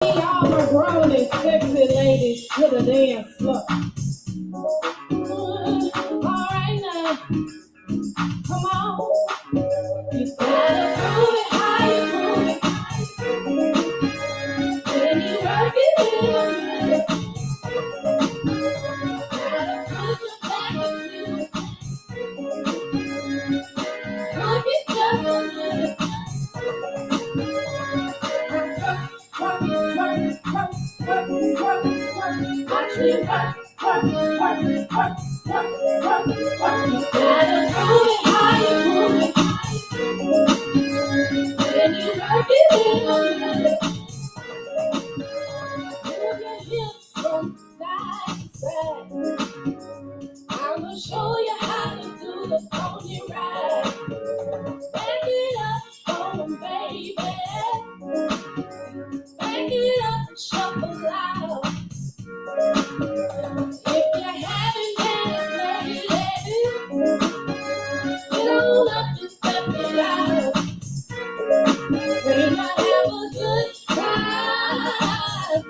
All the grown and sexy ladies to the dance floor. All right now, come on. You gotta prove it, how you prove it. When you work it in, gotta put your back into it. Work it just a little. Work, watch me work, You gotta prove it, how you prove it. When you work it in, move your hips from side to side. I'ma show you how to do the pony ride. Back it up, on 'em, baby. Back it up and shuffle loud. If you're having Spanish lady, get on up and step it out. When I have a good time,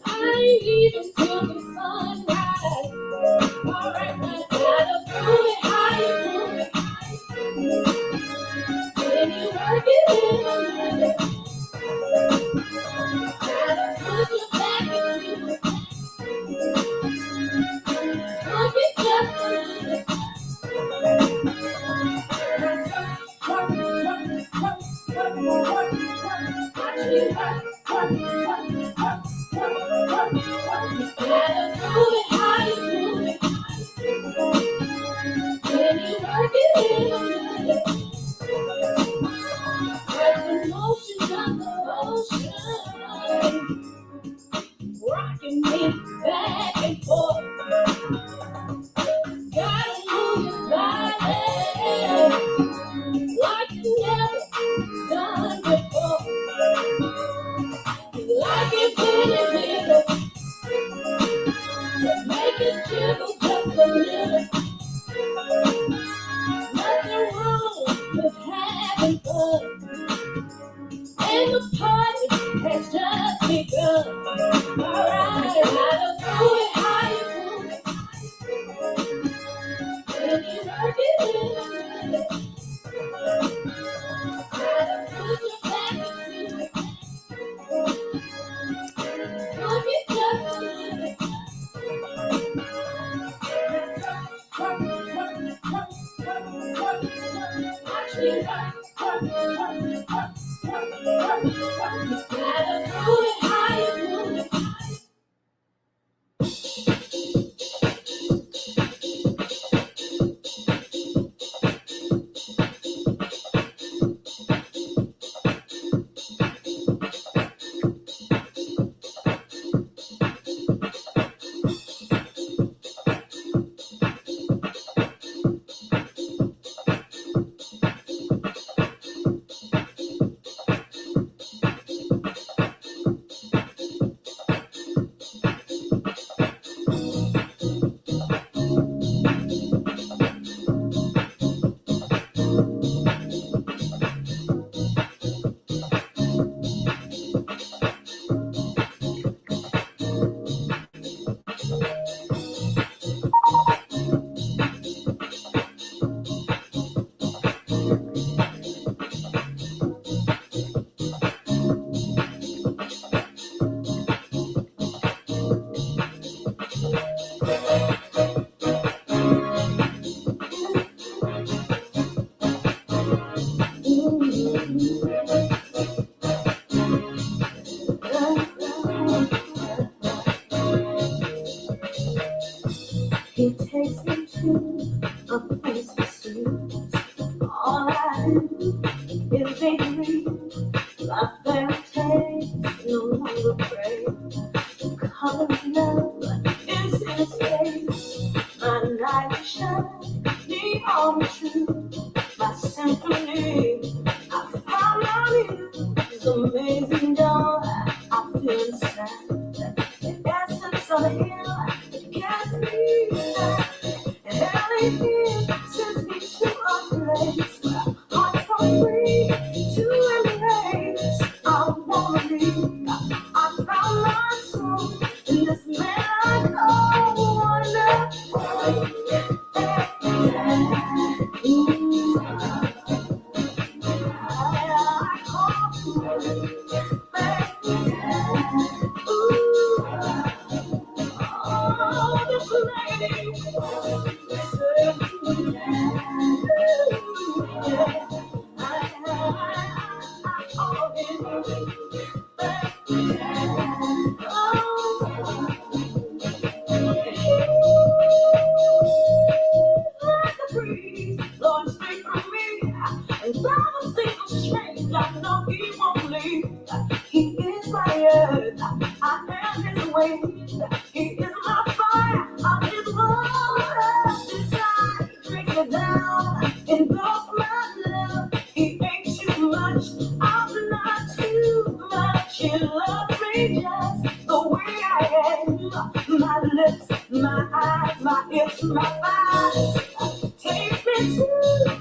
I ain't leaving till the sunrise. Alright, now gotta prove it, how you prove it. When you work it in, gotta put your back into it. Work it just a little. Watch me work. You gotta prove it, how you prove it. When you work it in, like the motion of the ocean, rocking me back and forth. Gotta move your body like you never done before. You like it when it wiggle, so make it jiggle just a little. Nothing wrong with having fun, and the party has just begun. Alright, gotta prove it, how you prove it. When you work it in, gotta put your back into it. Work it just a little. Watch me work. You gotta prove it, how you prove it. He takes me to a place of sweet. All I do is daydream. My fairy tales no longer pray. The color of love is in his face. My night is shining, neon true. My symphony, I found out you. It's amazing, dawn. I feel inside. The essence of the hill gets me high. And early here sends me to a place where hearts are free to embrace. I wanna be Like a breeze, blowing straight through me. And without a single change, I know he won't leave. He is my earth, I am his wind. He is my fire, I'm his water. Desire drinks me down, engulfs my love. He ain't too much, I'm not too much. He loves me just the way I am. My lips, my eyes, my hips, my thighs. Take me to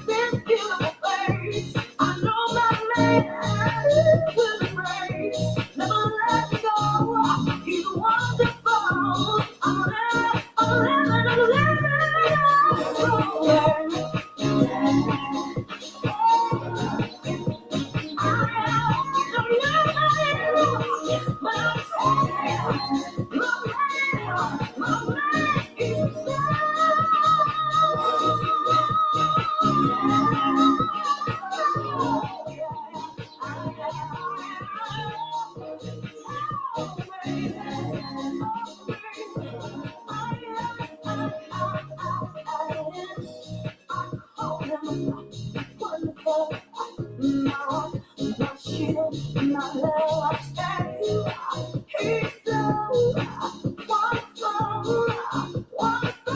this beautiful place. I know my man will embrace. Never let me go. He's wonderful. I'm wonderful. My shield, my love, I tell you, he's so wonderful, wonderful,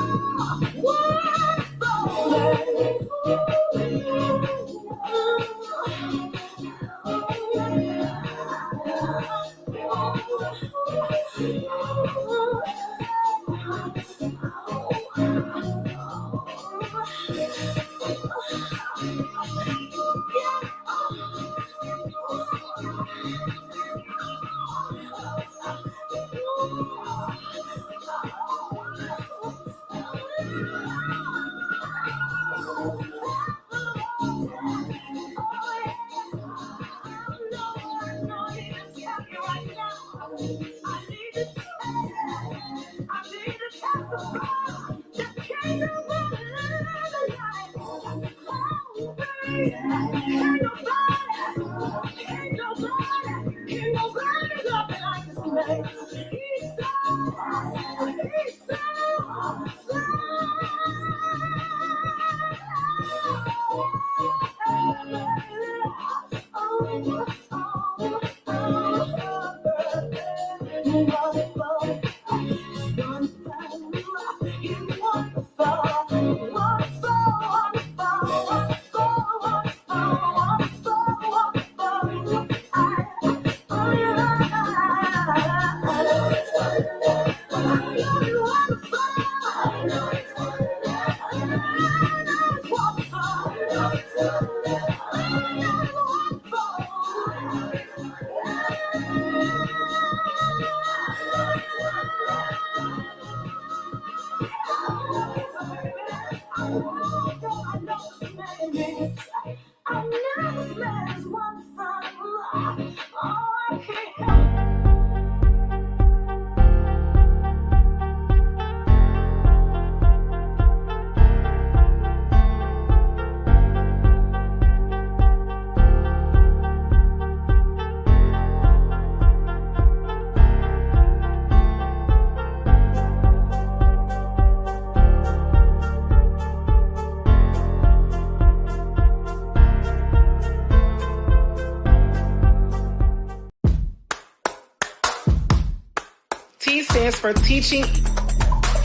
T stands for teaching,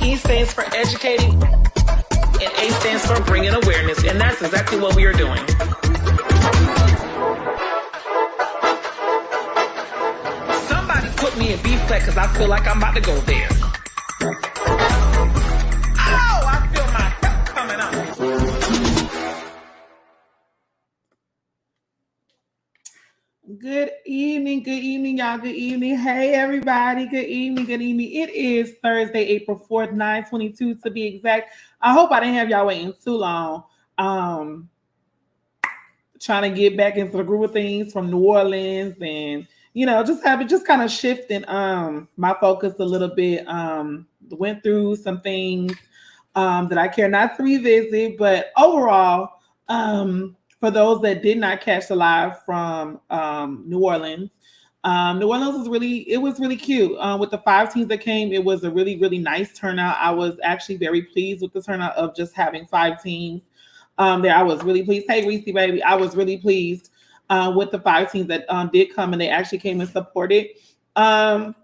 E stands for educating, and A stands for bringing awareness, and that's exactly what we are doing. Somebody put me in beef class because I feel like I'm about to go there. Oh, I feel my hip coming up. Good evening, y'all. Good evening. Hey, everybody. Good evening. It is Thursday, April 4th, 9/22 to be exact. I hope I didn't have y'all waiting too long. Trying to get back into the groove of things from New Orleans and, just kind of shifting my focus a little bit. Went through some things that I care not to revisit, but overall, for those that did not catch the live from New Orleans, New Orleans was really cute. With the 5 teams that came, it was a really, really nice turnout. I was actually very pleased with the turnout of just having 5 teams there. I was really pleased. Hey, Reese, baby, I was really pleased with the 5 teams that did come, and they actually came and supported. But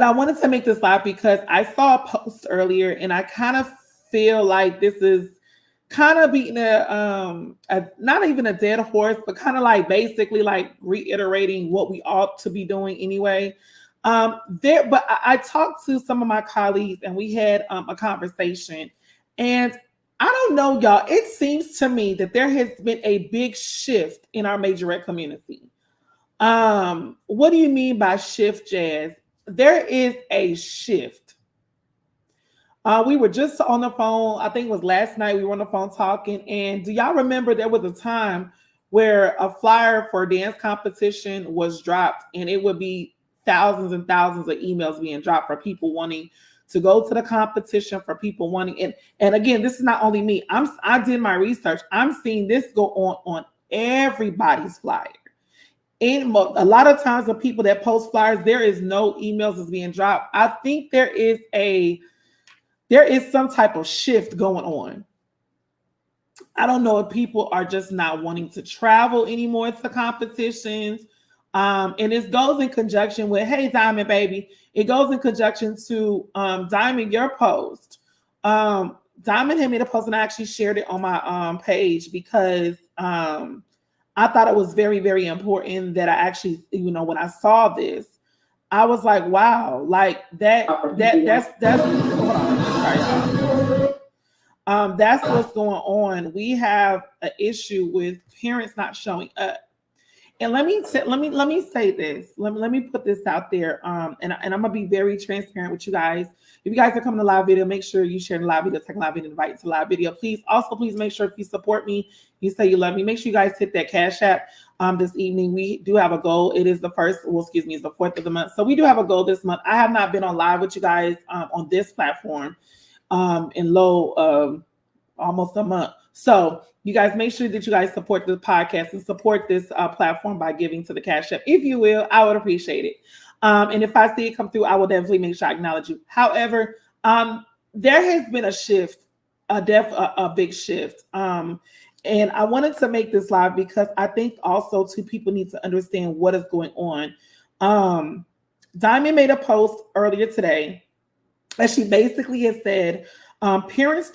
I wanted to make this live because I saw a post earlier, and I kind of feel like this is kind of beating a not even a dead horse, but kind of like basically like reiterating what we ought to be doing anyway. But I talked to some of my colleagues, and we had a conversation, and I don't know, y'all. It seems to me that there has been a big shift in our majorette community. What do you mean by shift, Jazz? There is a shift. We were just on the phone. I think it was last night. We were on the phone talking. And do y'all remember there was a time where a flyer for a dance competition was dropped, and it would be thousands and thousands of emails being dropped for people wanting to go to the competition, for people wanting, and again, this is not only me. I did my research. I'm seeing this go on everybody's flyer. And a lot of times the people that post flyers, there is no emails that's being dropped. I think there is some type of shift going on. I don't know if people are just not wanting to travel anymore to competitions. And it goes in conjunction with, hey, Diamond, baby. It goes in conjunction to Diamond, your post. Diamond had made a post, and I actually shared it on my page because I thought it was very, very important that I actually, when I saw this, I was like, wow, like that's hold on. Sorry, that's what's going on. We have an issue with parents not showing up. And let me say this. Let me put this out there. And I'm gonna be very transparent with you guys. If you guys are coming to live video, make sure you share the live video, take a live video, invite to live video. Please make sure if you support me, you say you love me. Make sure you guys hit that Cash App this evening. We do have a goal. It is the 4th of the month. So we do have a goal this month. I have not been on live with you guys on this platform in almost a month. So you guys make sure that you guys support the podcast and support this platform by giving to the Cash App. If you will, I would appreciate it. And if I see it come through, I will definitely make sure I acknowledge you. However, there has been a shift, a big shift. And I wanted to make this live because I think also too people need to understand what is going on. Diamond made a post earlier today that she basically has said, parents.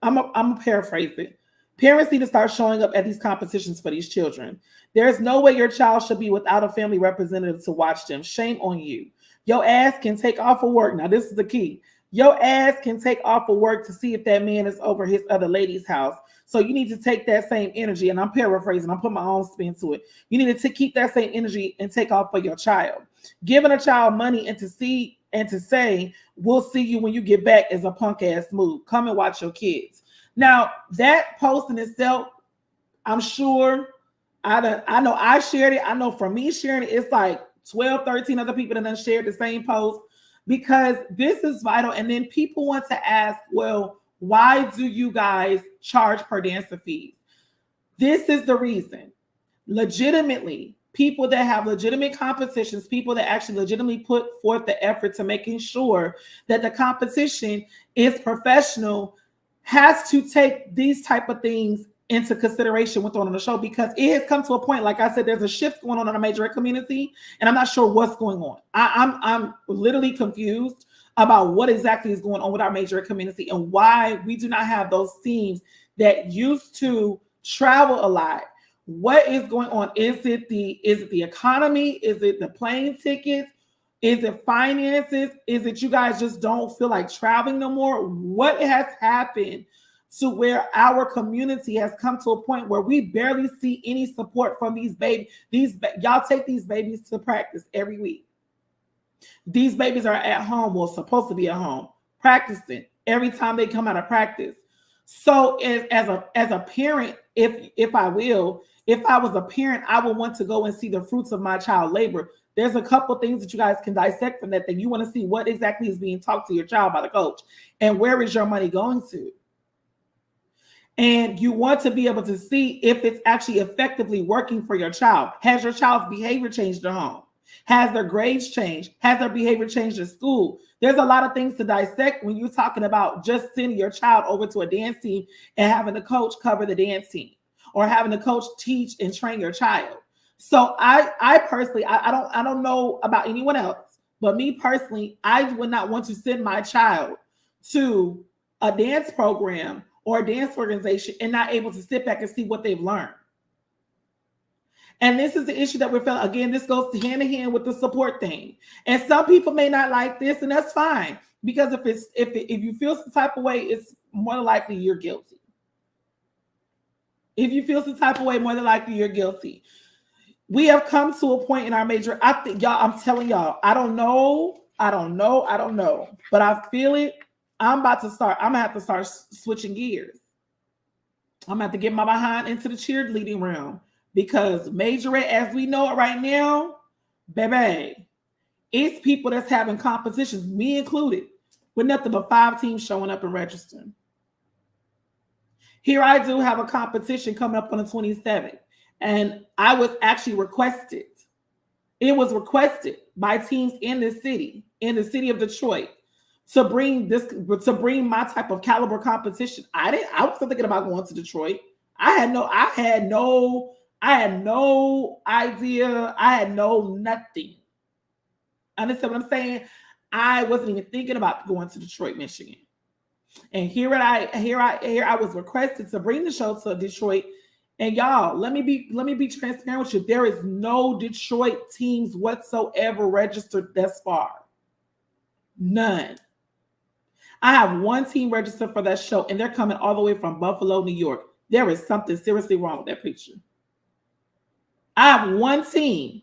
I'm gonna paraphrase it. Parents need to start showing up at these competitions for these children. There's no way your child should be without a family representative to watch them. Shame on you. Your ass can take off of work. Now, this is the key. Your ass can take off of work to see if that man is over his other lady's house. So you need to take that same energy, and I'm paraphrasing, I'm putting my own spin to it. You need to keep that same energy and take off for your child. Giving a child money and to say, we'll see you when you get back is a punk ass move. Come and watch your kids. Now, that post in itself, I'm sure, I know I shared it. I know from me sharing it, it's like 12, 13 other people that done shared the same post because this is vital. And then people want to ask, well, why do you guys charge per dancer fees? This is the reason. Legitimately, people that have legitimate competitions, people that actually legitimately put forth the effort to making sure that the competition is professional, has to take these type of things into consideration when throwing on the show, because it has come to a point, like I said, there's a shift going on in the majorette community, and I'm not sure what's going on. I'm literally confused about what exactly is going on with our majorette community and why we do not have those teams that used to travel a lot. What is going on? Is it the economy? Is it the plane tickets? Is it finances? Is it you guys just don't feel like traveling no more? What has happened to where our community has come to a point where we barely see any support from these babies? Y'all take these babies to practice every week. These babies are at home, well, supposed to be at home, practicing every time they come out of practice. So as a parent, if I was a parent, I would want to go and see the fruits of my child labor. There's a couple things that you guys can dissect from that you want to see what exactly is being taught to your child by the coach and where is your money going to. And you want to be able to see if it's actually effectively working for your child. Has your child's behavior changed at home? Has their grades changed? Has their behavior changed at school? There's a lot of things to dissect when you're talking about just sending your child over to a dance team and having the coach cover the dance team, or having the coach teach and train your child. So I personally, I don't know about anyone else, but me personally, I would not want to send my child to a dance program or a dance organization and not able to sit back and see what they've learned. And this is the issue that we're feeling. Again, this goes hand in hand with the support thing. And some people may not like this, and that's fine. Because if you feel some type of way, it's more than likely you're guilty. If you feel some type of way, more than likely you're guilty. We have come to a point in our major. I think y'all, I'm telling y'all, I don't know. But I feel it. I'm gonna have to start switching gears. I'm gonna have to get my behind into the cheerleading realm, because Majorette, as we know it right now, baby, it's people that's having competitions, me included, with nothing but 5 teams showing up and registering. Here I do have a competition coming up on the 27th, and I was actually requested. It was requested by teams in the city of Detroit, to bring my type of caliber competition. I wasn't thinking about going to Detroit. I had no idea. I had nothing. Understand what I'm saying? I wasn't even thinking about going to Detroit, Michigan. And here I was requested to bring the show to Detroit. And y'all, let me be transparent with you. There is no Detroit teams whatsoever registered thus far. None. I have 1 team registered for that show, and they're coming all the way from Buffalo, New York. There is something seriously wrong with that picture. I have 1 team.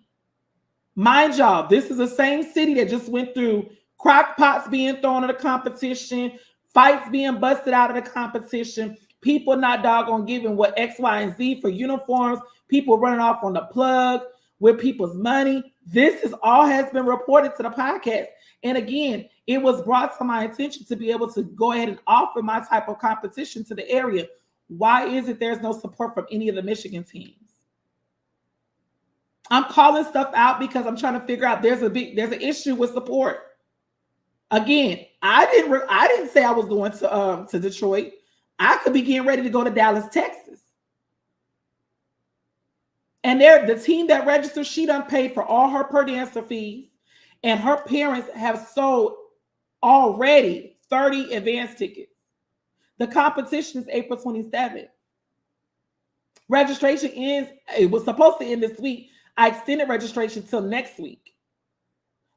Mind y'all, this is the same city that just went through crock pots being thrown at a competition, fights being busted out of the competition, people not doggone giving what X, Y, and Z for uniforms, people running off on the plug with people's money. This is all has been reported to the podcast. And again, it was brought to my attention to be able to go ahead and offer my type of competition to the area. Why is it there's no support from any of the Michigan teams? I'm calling stuff out because I'm trying to figure out there's an issue with support. Again, I didn't say I was going to Detroit. I could be getting ready to go to Dallas, Texas. And the team that registered, she done paid for all her per dancer fees, and her parents have sold already 30 advance tickets. The competition is April 27th. Registration ends, it was supposed to end this week. I extended registration till next week.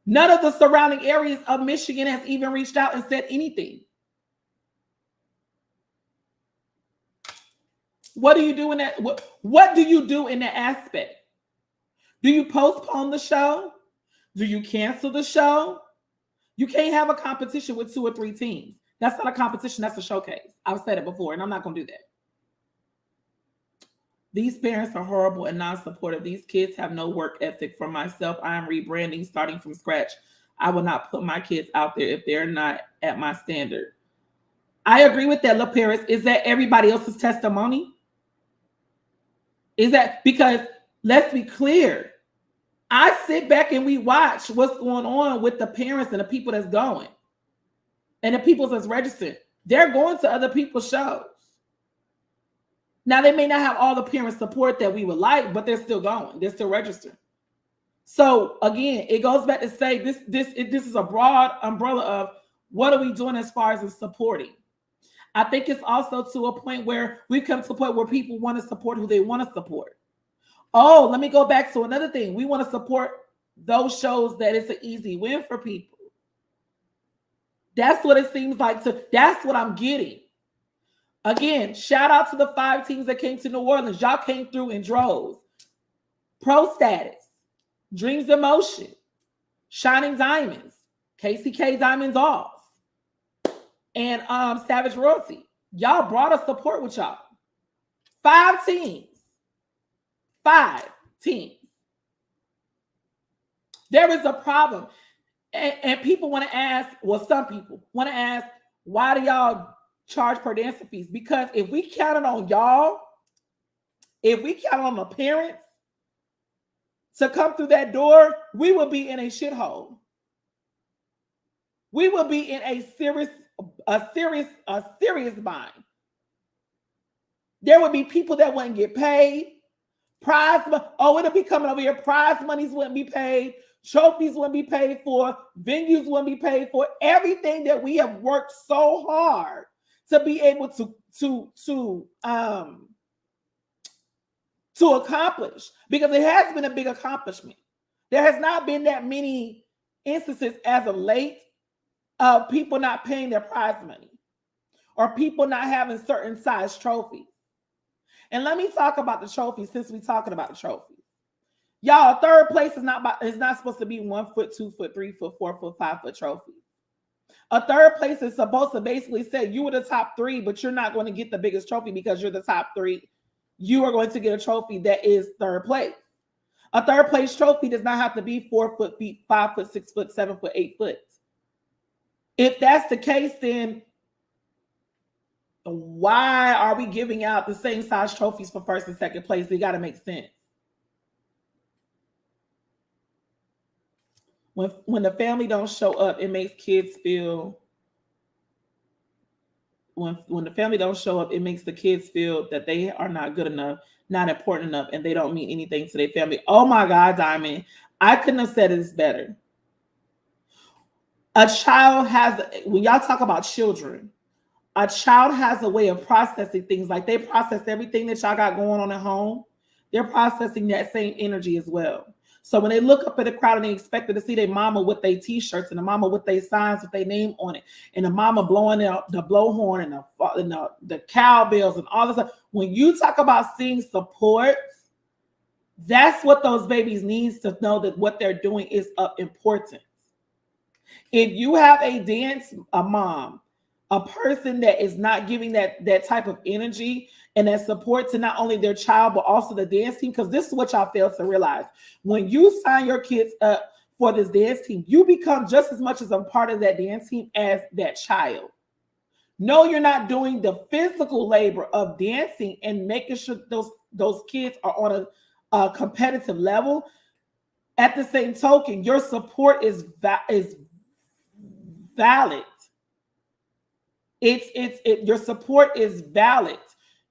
None of the surrounding areas of Michigan has even reached out and said anything. What do you do in that? What do you do in that aspect? Do you postpone the show? Do you cancel the show? You can't have a competition with 2 or 3 teams. That's not a competition. That's a showcase. I've said it before, and I'm not going to do that. These parents are horrible and non-supportive. These kids have no work ethic. For myself, I am rebranding, starting from scratch. I will not put my kids out there if they're not at my standard. I agree with that, La Paris. Is that everybody else's testimony? Is that because, let's be clear, I sit back and we watch what's going on with the parents and the people that's going and the people that's registered. They're going to other people's shows. Now, they may not have all the parent support that we would like, but they're still going. They're still registered. So again, it goes back to say this is a broad umbrella of what are we doing as far as in supporting. I think it's also to a point where we've come to a point where people want to support who they want to support. Oh, let me go back to another thing. We want to support those shows that it's an easy win for people. That's what it seems like. That's what I'm getting. Again, shout out to the 5 teams that came to New Orleans. Y'all came through in droves. Pro Status, Dreams in Motion, Shining Diamonds, KCK Diamonds Off, and Savage Royalty. Y'all brought us support with y'all. 5 teams. 5 teams. There is a problem. And people want to ask, well, some people want to ask, why do y'all charge per dancer fees. Because if we counted on y'all, if we counted on the parents to come through that door, we would be in a shithole. We would be in a serious bind. There would be people that wouldn't get paid. It'll be coming over here. Prize monies wouldn't be paid. Trophies wouldn't be paid for. Venues wouldn't be paid for. Everything that we have worked so hard to be able to accomplish, because it has been a big accomplishment. There has not been that many instances as of late of people not paying their prize money or people not having certain size trophies. And let me talk about the trophies since we're talking about the trophies. Y'all, third place is not supposed to be 1 foot, 2 foot, 3 foot, 4 foot, 5 foot trophy. A third place is supposed to basically say you were the top 3, but you're not going to get the biggest trophy because you're the top 3. You are going to get a trophy that is third place. A third place trophy does not have to be 4 foot, 5 foot, 6 foot, 7 foot, 8 foot. If that's the case, then why are we giving out the same size trophies for first and second place? They got to make sense. When the family don't show up, it makes kids feel. When the family don't show up, it makes the kids feel that they are not good enough, not important enough, and they don't mean anything to their family. Oh my God, Diamond, I couldn't have said this better. A child has, when y'all talk about children, a child has a way of processing things. Like they process everything that y'all got going on at home. They're processing that same energy as well. So when they look up at the crowd and they expect to see their mama with their t-shirts and the mama with their signs with their name on it, and the mama blowing out the blowhorn and the cowbells and all this stuff. When you talk about seeing support, that's what those babies need to know, that what they're doing is of importance. If you have a mom, a person that is not giving that type of energy and that support to not only their child, but also the dance team, because this is what y'all fail to realize. When you sign your kids up for this dance team, you become just as much as a part of that dance team as that child. No, you're not doing the physical labor of dancing and making sure those kids are on a competitive level. At the same token, your support is valid. Your support is valid.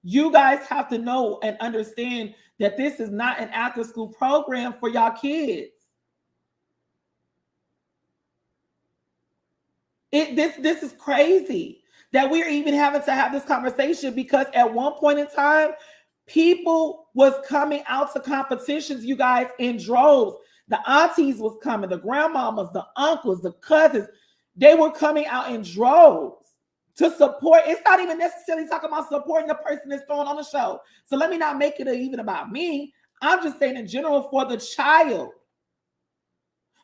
You guys have to know and understand that this is not an after-school program for y'all kids. This is crazy that we're even having to have this conversation, because at one point in time, people was coming out to competitions, you guys, in droves. The aunties was coming, the grandmamas, the uncles, the cousins, they were coming out in droves to support. It's not even necessarily talking about supporting the person that's throwing on the show. So let me not make it even about me. I'm just saying in general, for the child,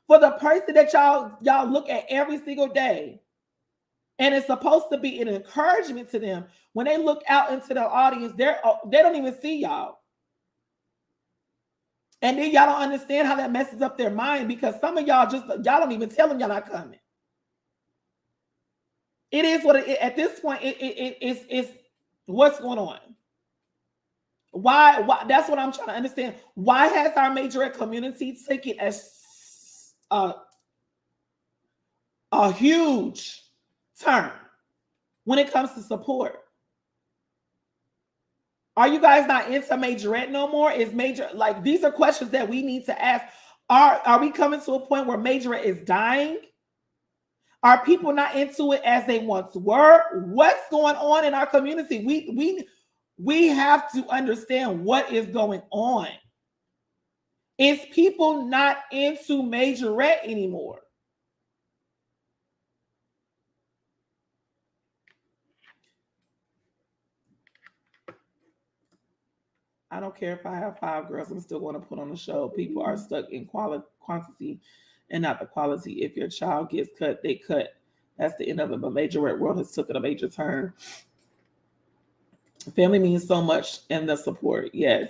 for the person that y'all look at every single day. And it's supposed to be an encouragement to them. When they look out into the audience, they don't even see y'all. And then y'all don't understand how that messes up their mind, because some of y'all don't even tell them y'all not coming. It is what at this point, it's what's going on. Why? That's what I'm trying to understand. Why has our Majorette community taken a huge turn when it comes to support? Are you guys not into Majorette no more? These are questions that we need to ask. Are we coming to a point where Majorette is dying? Are people not into it as they once were? What's going on in our community? We have to understand what is going on. Is people not into Majorette anymore? I don't care if I have 5 girls, I'm still going to put on the show. People are stuck in quantity and not the quality. If your child gets cut, they cut. That's the end of it. But Majorette world has taken a major turn. Family means so much, and the support, yes.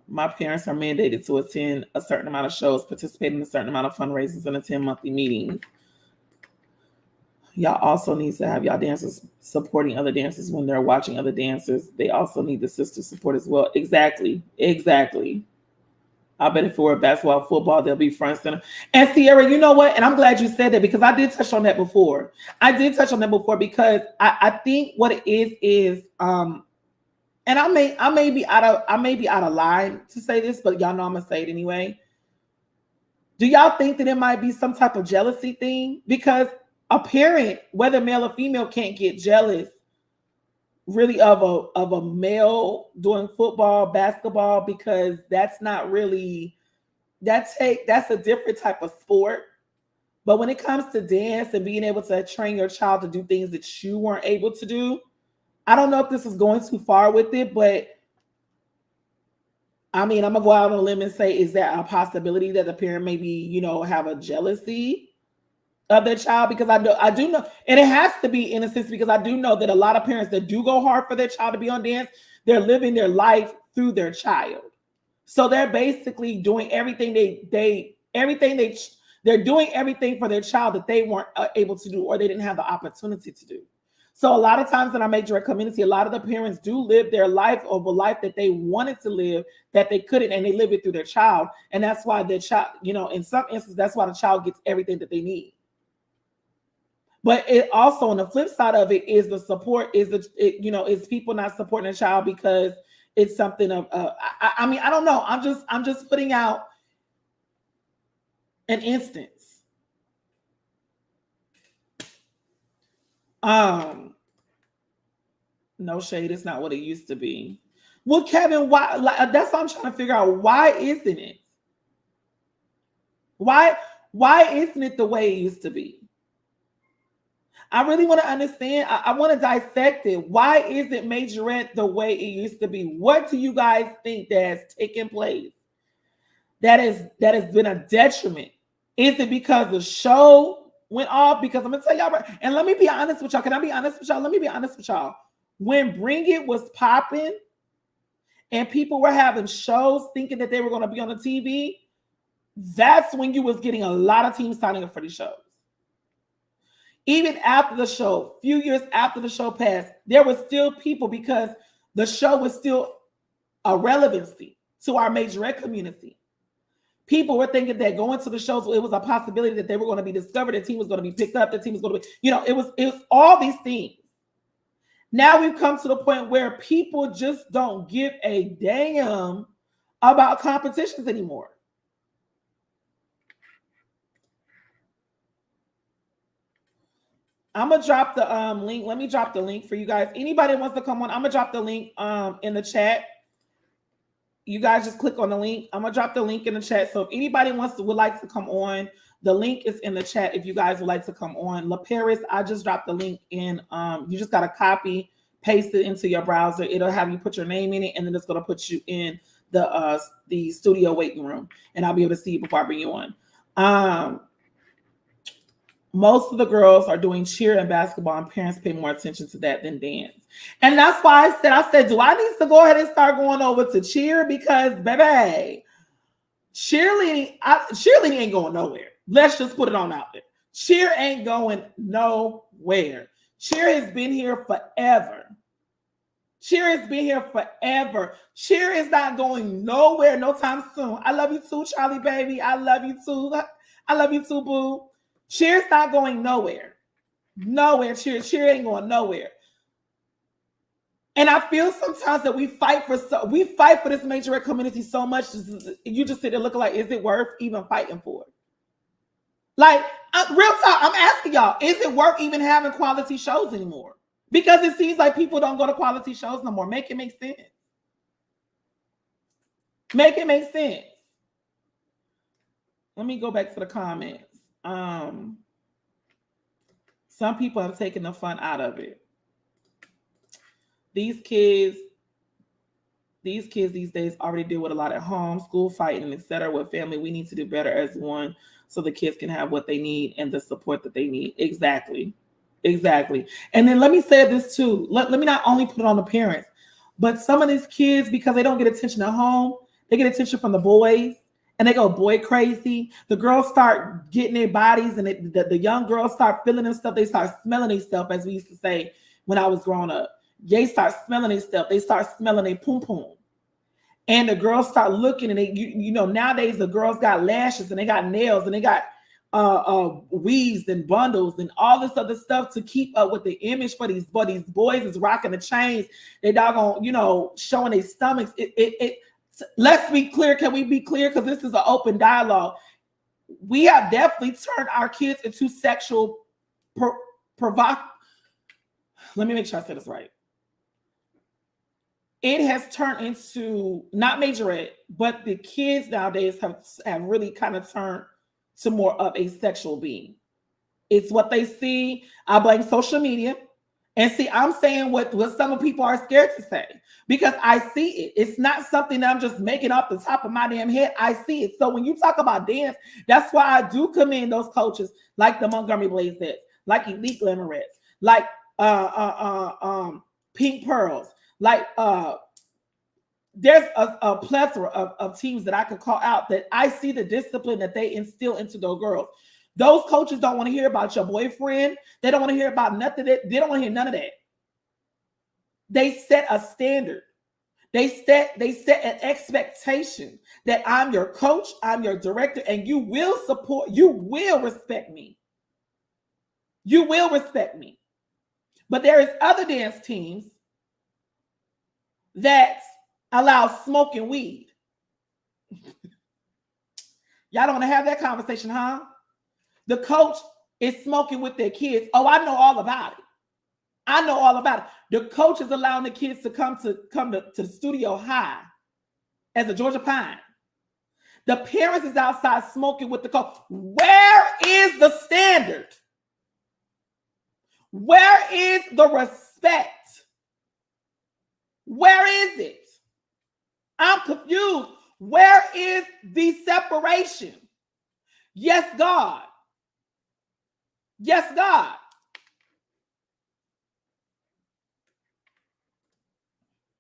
My parents are mandated to attend a certain amount of shows, participate in a certain amount of fundraisers, and attend monthly meetings. Y'all also need to have y'all dancers supporting other dancers when they're watching other dancers. They also need the sister support as well. Exactly. Exactly. I bet if it were basketball, football, they'll be front center. And Sierra, you know what? And I'm glad you said that because I did touch on that before. I did touch on that before because I think what it is and I may be out of line to say this, but y'all know I'm gonna say it anyway. Do y'all think that it might be some type of jealousy thing? Because a parent, whether male or female, can't get jealous really of a male doing football, basketball, because that's not really that's a different type of sport. But when it comes to dance and being able to train your child to do things that you weren't able to do, I don't know if this is going too far with it, but I mean, I'm gonna go out on a limb and say, is that a possibility that the parent maybe, have a jealousy of their child? Because I do know, and it has to be in a sense because I do know that a lot of parents that do go hard for their child to be on dance, they're living their life through their child. So they're basically doing everything they're doing everything for their child that they weren't able to do or they didn't have the opportunity to do. So a lot of times in our Majorette community, a lot of the parents do live their life of a life that they wanted to live that they couldn't, and they live it through their child. And that's why their child, in some instances, that's why the child gets everything that they need. But it also, on the flip side of it, is the support, is people not supporting a child because it's something of, I mean, I don't know. I'm just putting out an instance. No shade. It's not what it used to be. Well, Kevin, why? That's what I'm trying to figure out. Why isn't it? Why isn't it the way it used to be? I really want to understand. I want to dissect it. Why isn't Majorette the way it used to be? What do you guys think that has taken place that has been a detriment? Is it because the show went off? Because I'm gonna tell y'all, and let me be honest with y'all. Can I be honest with y'all? Let me be honest with y'all. When Bring It was popping and people were having shows thinking that they were going to be on the TV, that's when you was getting a lot of teams signing up for these shows. Even after the show, a few years after the show passed, there were still people because the show was still a relevancy to our Majorette community. People were thinking that going to the shows, it was a possibility that they were going to be discovered, the team was going to be picked up, the team was going to be, it was all these things. Now we've come to the point where people just don't give a damn about competitions anymore. I'm gonna drop the link. Let me drop the link for you guys. Anybody wants to come on, I'm gonna drop the link in the chat. You guys just click on the link. I'm gonna drop the link in the chat. So if anybody would like to come on, the link is in the chat. If you guys would like to come on, La Paris, I just dropped the link in. You just gotta copy, paste it into your browser. It'll have you put your name in it, and then it's gonna put you in the studio waiting room, and I'll be able to see you before I bring you on. Most of the girls are doing cheer and basketball, and parents pay more attention to that than dance. And that's why I said, do I need to go ahead and start going over to cheer? Because, baby, cheerleading ain't going nowhere. Let's just put it on out there. Cheer ain't going nowhere. Cheer has been here forever. Cheer has been here forever. Cheer is not going nowhere no time soon. I love you too, Charlie, baby. I love you too. I love you too, boo. Cheer's not going nowhere. Nowhere. Cheer ain't going nowhere. And I feel sometimes that we fight for this Majorette community so much. You just sit there looking like, is it worth even fighting for it? Like, real talk, I'm asking y'all, is it worth even having quality shows anymore? Because it seems like people don't go to quality shows no more. Make it make sense. Make it make sense. Let me go back to the comments. Some people have taken the fun out of it. These kids these days already deal with a lot at home, school fighting, etc. With family. We need to do better as one so the kids can have what they need and the support that they need. Exactly. And then let me say this too. Let me not only put it on the parents, but some of these kids, because they don't get attention at home, they get attention from the boys. and they go boy crazy. The girls start getting their bodies, and the young girls start feeling their stuff. They start smelling their stuff, as we used to say when I was growing up. They start smelling their stuff. They start smelling their pum pum. And the girls start looking, and nowadays the girls got lashes and they got nails and they got weaves and bundles and all this other stuff to keep up with the image for these boys. Boys is rocking the chains. They doggone, showing their stomachs. Let's be clear. Can we be clear? Because this is an open dialogue. We have definitely turned our kids into sexual Let me make sure I said this right. It has turned into, not Majorette, but the kids nowadays have really kind of turned to more of a sexual being. It's what they see. I blame social media. And see, I'm saying what some people are scared to say because I see it. It's not something that I'm just making off the top of my damn head. I see it. So when you talk about dance, that's why I do commend those coaches like the Montgomery Blazettes, like Elite Glamorettes, like Pink Pearls. Like there's a plethora of teams that I could call out that I see the discipline that they instill into those girls. Those coaches don't want to hear about your boyfriend. They don't want to hear about nothing. They don't want to hear none of that. They set a standard. They set an expectation that I'm your coach, I'm your director, and you will respect me. You will respect me. But there is other dance teams that allow smoking weed. Y'all don't want to have that conversation, huh? The coach is smoking with their kids. Oh, I know all about it. I know all about it. The coach is allowing the kids to come to the studio high as a Georgia Pine. The parents is outside smoking with the coach. Where is the standard? Where is the respect? Where is it? I'm confused. Where is the separation? Yes, God. Yes, God.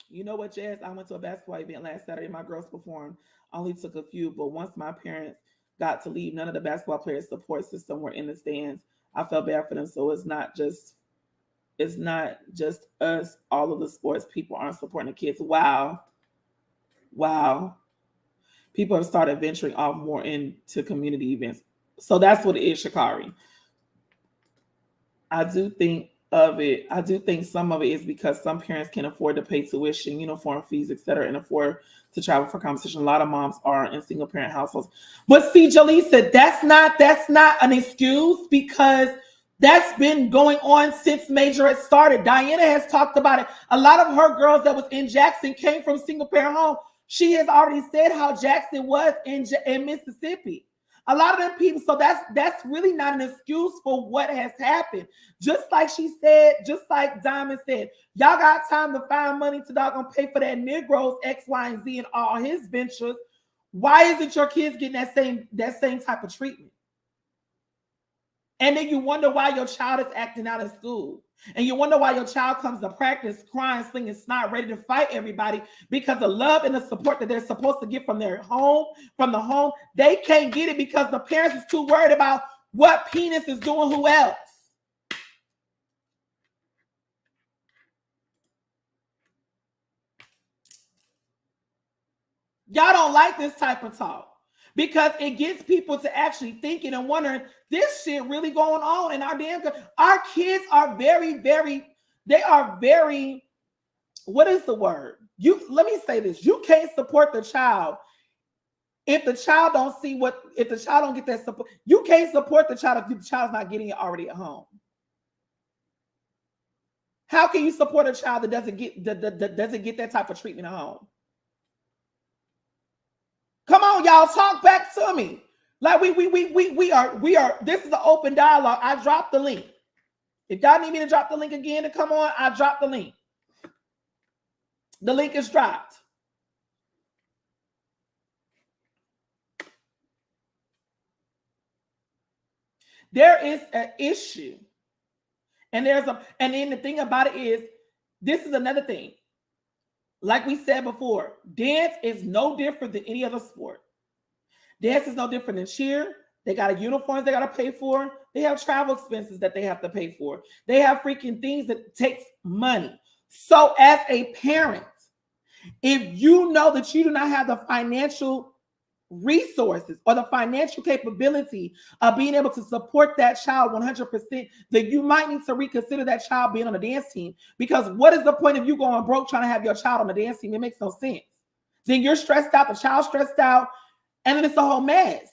You know what, Jazz? I went to a basketball event last Saturday. My girls performed. I only took a few, but once my parents got to leave, none of the basketball players' support system were in the stands. I felt bad for them. So it's not just us. All of the sports people aren't supporting the kids. Wow. People have started venturing off more into community events. So that's what it is, Shakari. I do think some of it is because some parents can afford to pay tuition, uniform fees, etc., and afford to travel for competition. A lot of moms are in single parent households. But see, Jaleesa, that's not an excuse because that's been going on since Majorette started. Diana has talked about it. A lot of her girls that was in Jackson came from single parent home. She has already said how Jackson was in Mississippi. A lot of them people, so that's really not an excuse for what has happened. Just like she said, just like Diamond said, y'all got time to find money to doggone pay for that Negro's X, Y, and Z and all his ventures. Why isn't your kids getting that same type of treatment? And then you wonder why your child is acting out in school. And you wonder why your child comes to practice crying, slinging snot, ready to fight everybody because the love and the support that they're supposed to get from the home, they can't get it because the parents is too worried about what penis is doing who else. Y'all don't like this type of talk because it gets people to actually thinking and wondering, this shit really going on in our kids are very, what is the word? Let me say this. You can't support the child if the child don't get that support. You can't support the child if the child's not getting it already at home. How can you support a child that doesn't get that type of treatment at home? Come on, y'all, talk back to me. Like we are. This is an open dialogue. I dropped the link. If y'all need me to drop the link again to come on, I dropped the link. The link is dropped. There is an issue, and then the thing about it is, this is another thing. Like we said before, dance is no different than any other sport. Dance is no different than cheer. They got uniforms they got to pay for. They have travel expenses that they have to pay for. They have freaking things that takes money. So as a parent, if you know that you do not have the financial resources or the financial capability of being able to support that child 100%, then you might need to reconsider that child being on a dance team. Because what is the point of you going broke trying to have your child on the dance team? It makes no sense. Then you're stressed out, the child's stressed out, and then it's a whole mess.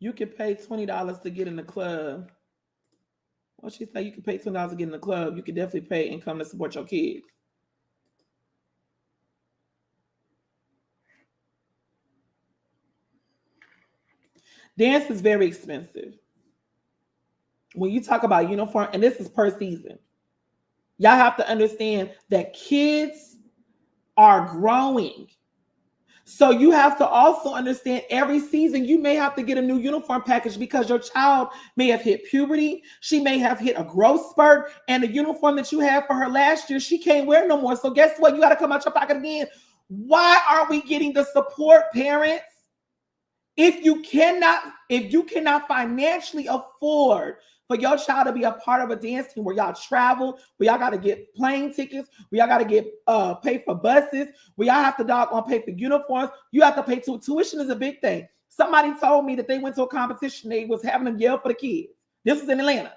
You can pay $20 to get in the club. What she say? You can pay $20 to get in the club. You can definitely pay income to support your kids. Dance is very expensive. When you talk about uniform, and this is per season, y'all have to understand that kids are growing. So you have to also understand every season you may have to get a new uniform package because your child may have hit puberty. She may have hit a growth spurt, and the uniform that you had for her last year, she can't wear no more. So guess what? You got to come out your pocket again. Why aren't we getting the support, parents? If you cannot financially afford for your child to be a part of a dance team where y'all travel, where y'all got to get plane tickets, where y'all got to get pay for buses, where y'all have to pay for uniforms, you have to pay tuition is a big thing. Somebody told me that they went to a competition, they was having them yell for the kids. This was in Atlanta.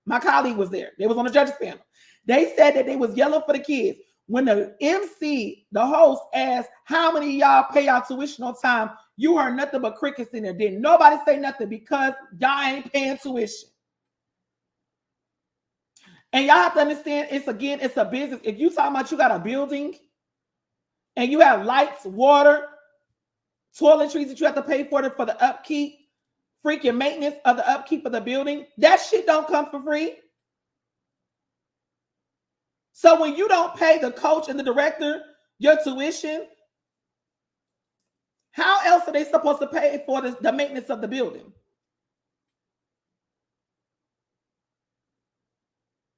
My colleague was there. They was on the judges panel. They said that they was yelling for the kids. When the MC, the host, asked how many of y'all pay y'all tuition on time, you heard nothing but crickets in there. Didn't nobody say nothing because y'all ain't paying tuition. And y'all have to understand, it's a business. If you talking about you got a building and you have lights, water, toiletries that you have to pay for the upkeep, freaking maintenance of the upkeep of the building, that shit don't come for free. So when you don't pay the coach and the director your tuition, how else are they supposed to pay for the maintenance of the building?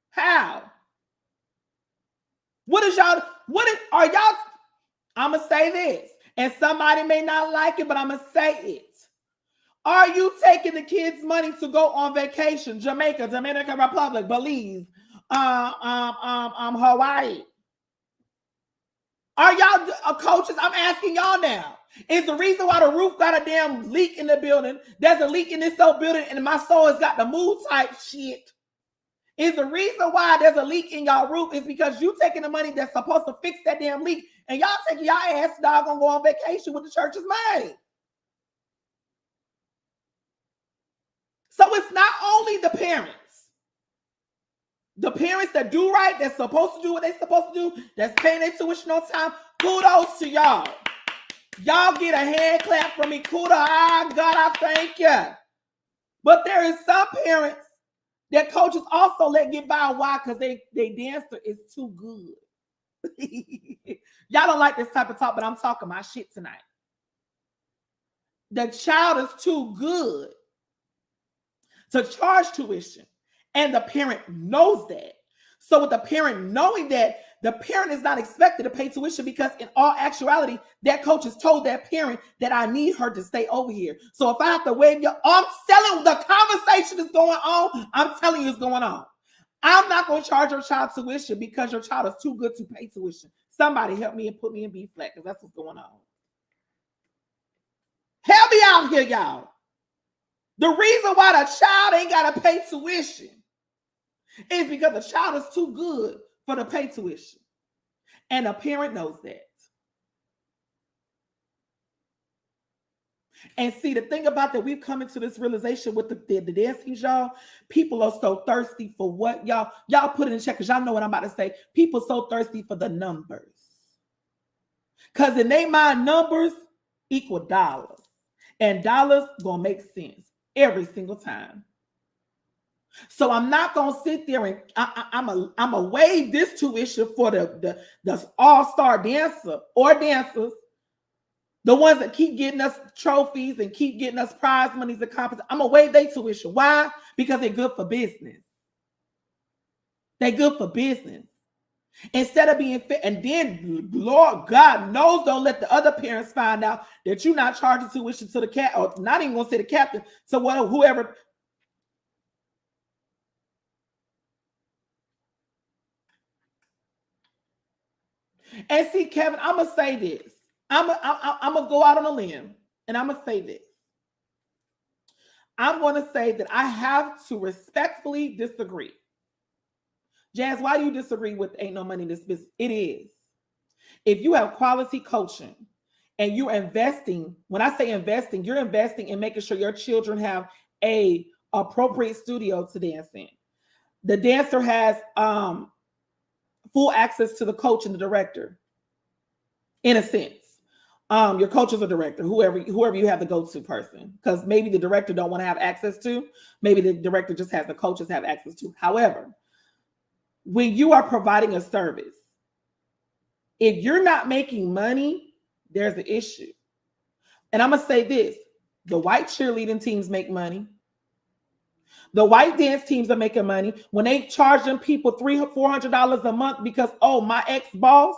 How? Are y'all? I'm going to say this, and somebody may not like it, but I'm going to say it. Are you taking the kids' money to go on vacation? Jamaica, Dominican Republic, Belize, Hawaii. Are y'all coaches? I'm asking y'all now. Is the reason why the roof got a damn leak in the building? There's a leak in this old building, and my soul has got the mood type shit. Is the reason why there's a leak in y'all roof is because you taking the money that's supposed to fix that damn leak, and y'all taking y'all ass dog gonna go on vacation with the church's money. So it's not only the parents that do right, that's supposed to do what they're supposed to do, that's paying their tuition on time. Kudos to y'all. Y'all get a hand clap from me. Kudos. God, I thank you. But there is some parents that coaches also let get by. Why? Because they dancer is too good. Y'all don't like this type of talk, but I'm talking my shit tonight. The child is too good to charge tuition, and the parent knows that. So with the parent knowing that, the parent is not expected to pay tuition because in all actuality, that coach has told that parent that I need her to stay over here. So if I have to waive I'm telling the conversation is going on. I'm telling you it's going on. I'm not going to charge your child tuition because your child is too good to pay tuition. Somebody help me and put me in B flat because that's what's going on. Help me out here, y'all. The reason why the child ain't got to pay tuition is because the child is too good for the pay tuition. And the parent knows that. And see, the thing about that, we've come into this realization with the dance teams, y'all. People are so thirsty for what y'all put it in check because y'all know what I'm about to say. People so thirsty for the numbers. Because in their mind, numbers equal dollars. And dollars gonna make sense every single time. So I'm not gonna sit there and I'm a waive this tuition for the all-star dancer or dancers, the ones that keep getting us trophies and keep getting us prize monies and competitions. I'm gonna waive their tuition. Why? Because they're good for business. They're good for business. Instead of being fit, and then Lord God knows, don't let the other parents find out that you're not charging tuition to the cat, or not even gonna say the captain. So what? Whoever. And see, Kevin, I'm gonna say this. I'm gonna go out on a limb, and I'm gonna say this. I'm gonna say that I have to respectfully disagree. Jazz, why do you disagree with ain't no money in this business? It is. If you have quality coaching and you're investing, when I say investing, you're investing in making sure your children have a appropriate studio to dance in. The dancer has full access to the coach and the director, in a sense. Your coach is a director, whoever you have the go-to person, because maybe the director don't want to have access to, maybe the director just has the coaches have access to. However, when you are providing a service, if you're not making money, there's an issue. And I'm gonna say this: the white cheerleading teams make money. The white dance teams are making money when they charge them people $300-400 a month because, oh, my ex-boss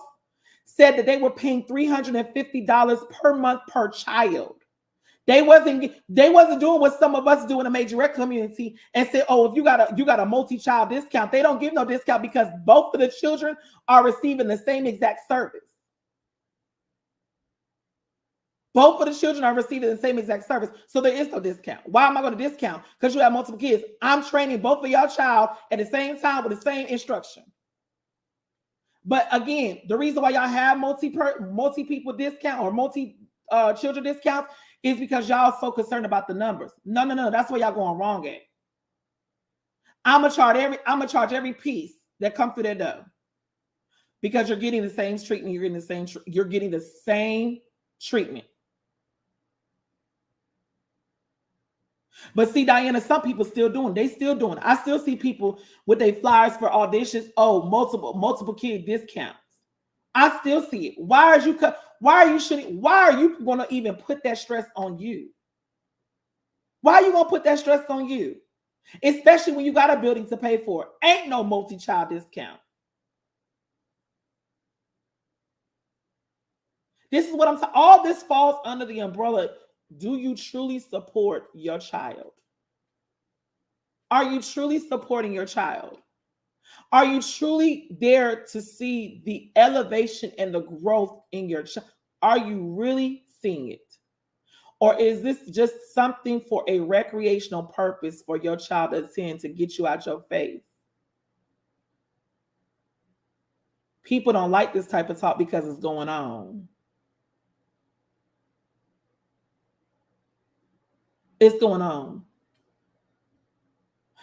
said that they were paying $350 per month per child. They wasn't doing what some of us do in the Majorette community and say, oh, if you got a multi-child discount. They don't give no discount because both of the children are receiving the same exact service. Both of the children are receiving the same exact service. So there is no discount. Why am I going to discount? Because you have multiple kids. I'm training both of y'all child at the same time with the same instruction. But again, the reason why y'all have multi people discount or multi children discounts is because y'all so concerned about the numbers. No. That's where y'all going wrong at. I'm gonna charge every piece that comes through that door because you're getting the same treatment. You're getting the same treatment. But see, Diana, some people still doing. They still doing. I still see people with their flyers for auditions. Oh, multiple kid discounts. I still see it. Why are you going to even put that stress on you? Why are you going to put that stress on you? Especially when you got a building to pay for. Ain't no multi-child discount. This is what I'm saying. All this falls under the umbrella. Do you truly support your child? Are you truly supporting your child? Are you truly there to see the elevation and the growth in your child? Are you really seeing it? Or is this just something for a recreational purpose for your child to attend to get you out your face? People don't like this type of talk because it's going on. It's going on.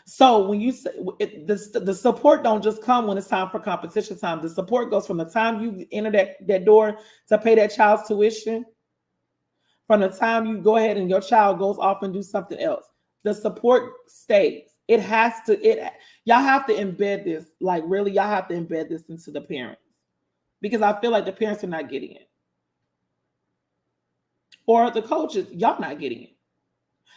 So when you say the support don't just come when it's time for competition time. The support goes from the time you enter that door to pay that child's tuition, from the time you go ahead and your child goes off and do something else. The support stays. Y'all have to embed this. Like really, y'all have to embed this into the parents. Because I feel like the parents are not getting it. Or the coaches, y'all not getting it.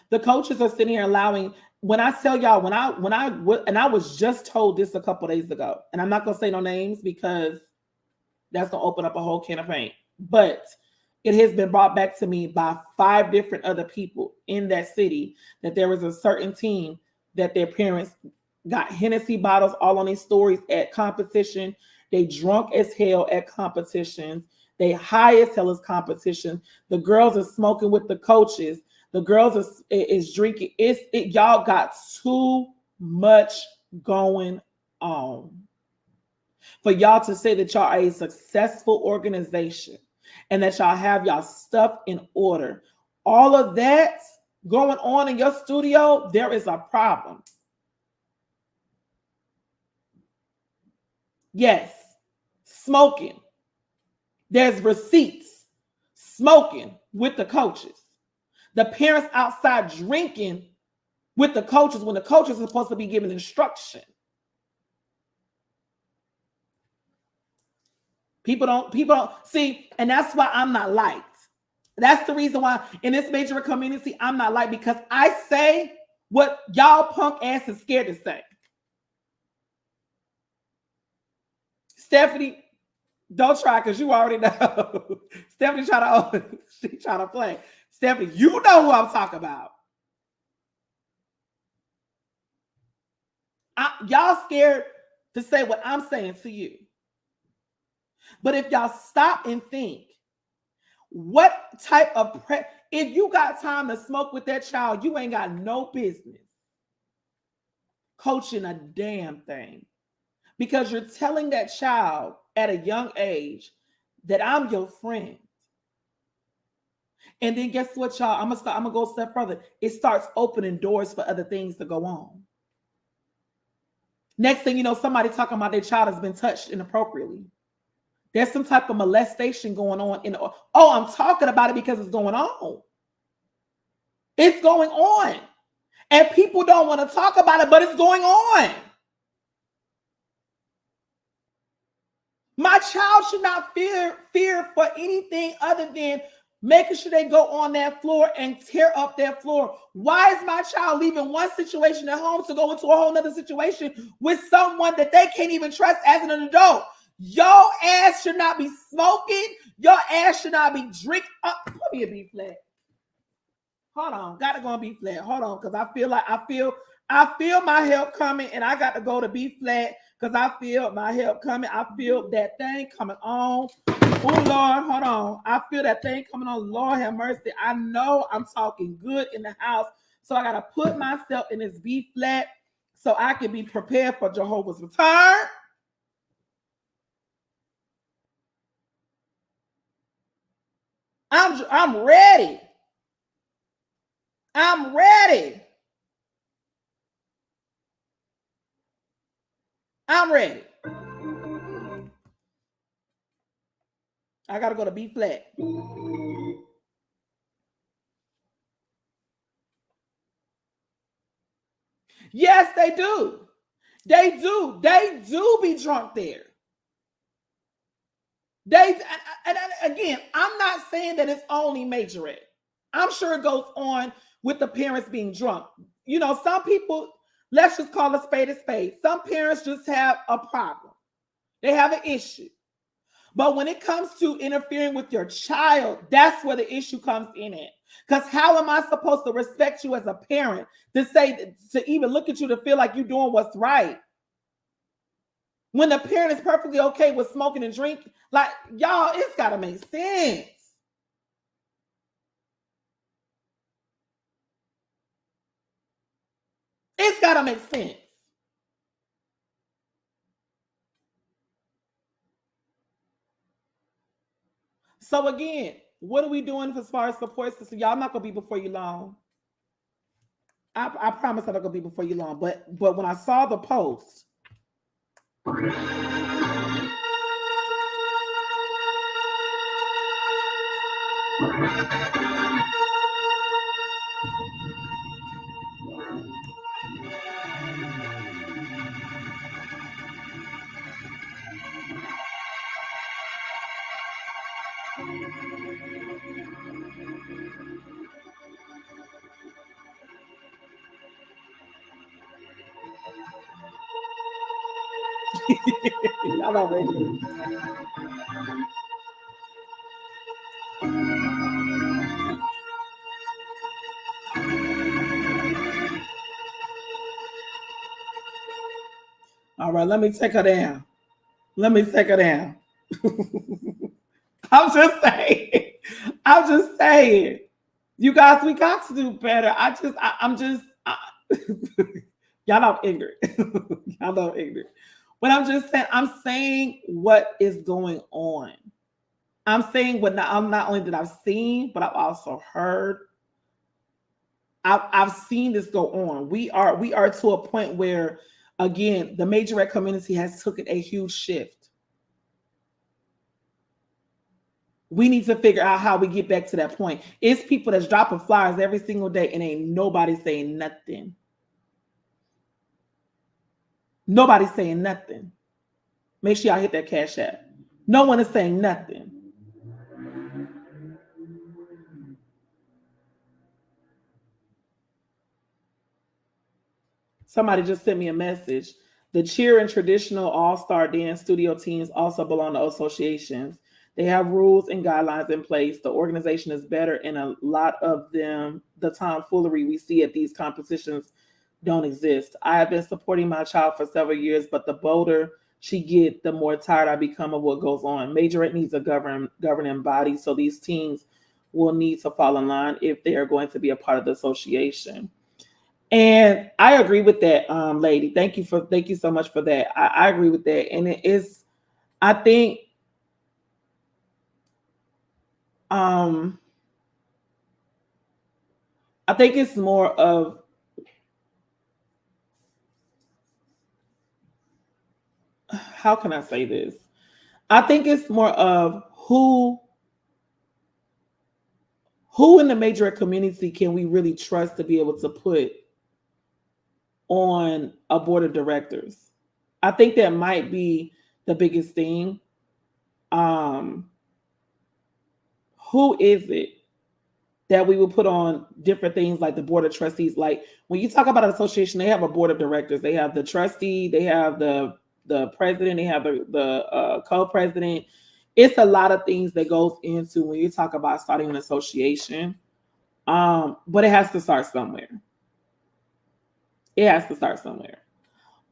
The coaches are sitting here allowing. When I tell y'all, I was just told this a couple days ago, and I'm not gonna say no names because that's gonna open up a whole can of paint. But it has been brought back to me by 5 different other people in that city that there was a certain team that their parents got Hennessy bottles all on these stories at competition. They drunk as hell at competitions. They high as hell as competition. The girls are smoking with the coaches. The girls is drinking. Y'all got too much going on for y'all to say that y'all are a successful organization and that y'all have y'all stuff in order. All of that going on in your studio, there is a problem. Yes, smoking. There's receipts. Smoking with the coaches. The parents outside drinking with the coaches when the coaches are supposed to be giving instruction. People don't see, and that's why I'm not liked. That's the reason why in this major community I'm not liked, because I say what y'all punk ass is scared to say. Stephanie, don't try because you already know. Stephanie she try to play. Stephanie, you know who I'm talking about. Y'all scared to say what I'm saying to you. But if y'all stop and think, what type of if you got time to smoke with that child, you ain't got no business coaching a damn thing. Because you're telling that child at a young age that I'm your friend. And then guess what, y'all? I'm gonna go a step further. It starts opening doors for other things to go on. Next thing you know, somebody talking about their child has been touched inappropriately. There's some type of molestation going on. I'm talking about it because it's going on. It's going on. And people don't want to talk about it, but it's going on. My child should not fear for anything other than making sure they go on that floor and tear up that floor. Why is my child leaving one situation at home to go into a whole nother situation with someone that they can't even trust as an adult? Your ass should not be smoking. Your ass should not be drinking. Put me a B flat. Hold on, gotta go on B flat. Hold on, because I feel my help coming, and I got to go to B flat because I feel my help coming. I feel that thing coming on. Oh Lord, hold on. I feel that thing coming on. Lord have mercy. I know I'm talking good in the house, so I gotta put myself in this B flat so I can be prepared for Jehovah's return. I'm ready. I'm ready. I'm ready. I gotta go to B flat. Yes, they do. They do. They do be drunk there. And again, I'm not saying that it's only Majorette. I'm sure it goes on with the parents being drunk. You know, some people, let's just call a spade a spade. Some parents just have a problem. They have an issue. But when it comes to interfering with your child, that's where the issue comes in at. Because how am I supposed to respect you as a parent to even look at you to feel like you're doing what's right? When the parent is perfectly okay with smoking and drinking, like, y'all, it's got to make sense. It's got to make sense. So again, what are we doing as far as support system? Y'all, I'm not gonna be before you long. I promise I'm not gonna be before you long. But when I saw the post, y'all already. All right, let me take her down. Let me take her down. I'm just saying. I'm just saying. You guys, we got to do better. Y'all know I'm ignorant. Y'all know I'm ignorant. But I'm just saying, I'm saying what is going on. I'm saying what I'm not only that I've seen, but I've also heard. I've seen this go on. We are to a point where, again, the Majorette community has taken a huge shift. We need to figure out how we get back to that point. It's people that's dropping flyers every single day and ain't nobody saying nothing. Nobody's saying nothing. Make sure y'all hit that cash app. No one is saying nothing. Somebody just sent me a message. The cheer and traditional all-star dance studio teams also belong to associations. They have rules and guidelines in place. The organization is better, and a lot of them, the tomfoolery we see at these competitions don't exist. I have been supporting my child for several years, but the bolder she get, the more tired I become of what goes on. Majorette needs a governing body, so these teams will need to fall in line if they are going to be a part of the association. And I agree with that, lady. Thank you so much for that. I agree with that, and it is. I think, um, I think it's more of, how can I say this? I think it's more of who in the majorette community can we really trust to be able to put on a board of directors. I think that might be the biggest thing. Um, who is it that we will put on different things like the board of trustees? Like when you talk about an association, they have a board of directors. They have the trustee, they have the president, they have the co-president. It's a lot of things that goes into when you talk about starting an association. But it has to start somewhere. It has to start somewhere.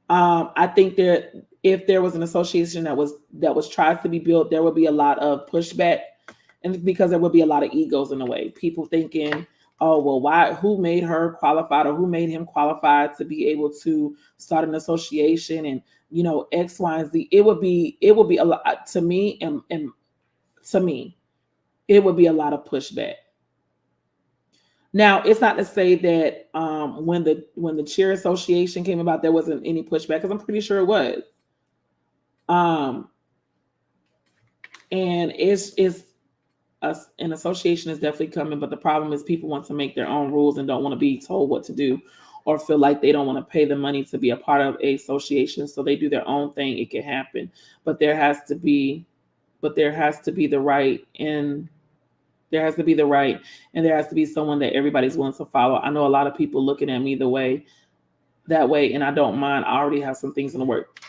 I think that if there was an association that was tried to be built, there would be a lot of pushback, and because there would be a lot of egos in the way. People thinking, "Oh, well, why? Who made her qualified, or who made him qualified to be able to start an association?" And X, Y, and Z. It would be a lot to me, and to me, it would be a lot of pushback. Now, it's not to say that when the cheer association came about, there wasn't any pushback, because I'm pretty sure it was. And an association is definitely coming, but the problem is people want to make their own rules and don't want to be told what to do, or feel like they don't want to pay the money to be a part of a association, so they do their own thing. It can happen, but there has to be the right, and there has to be someone that everybody's willing to follow. I know a lot of people looking at me that way, and I don't mind. I already have some things in the work.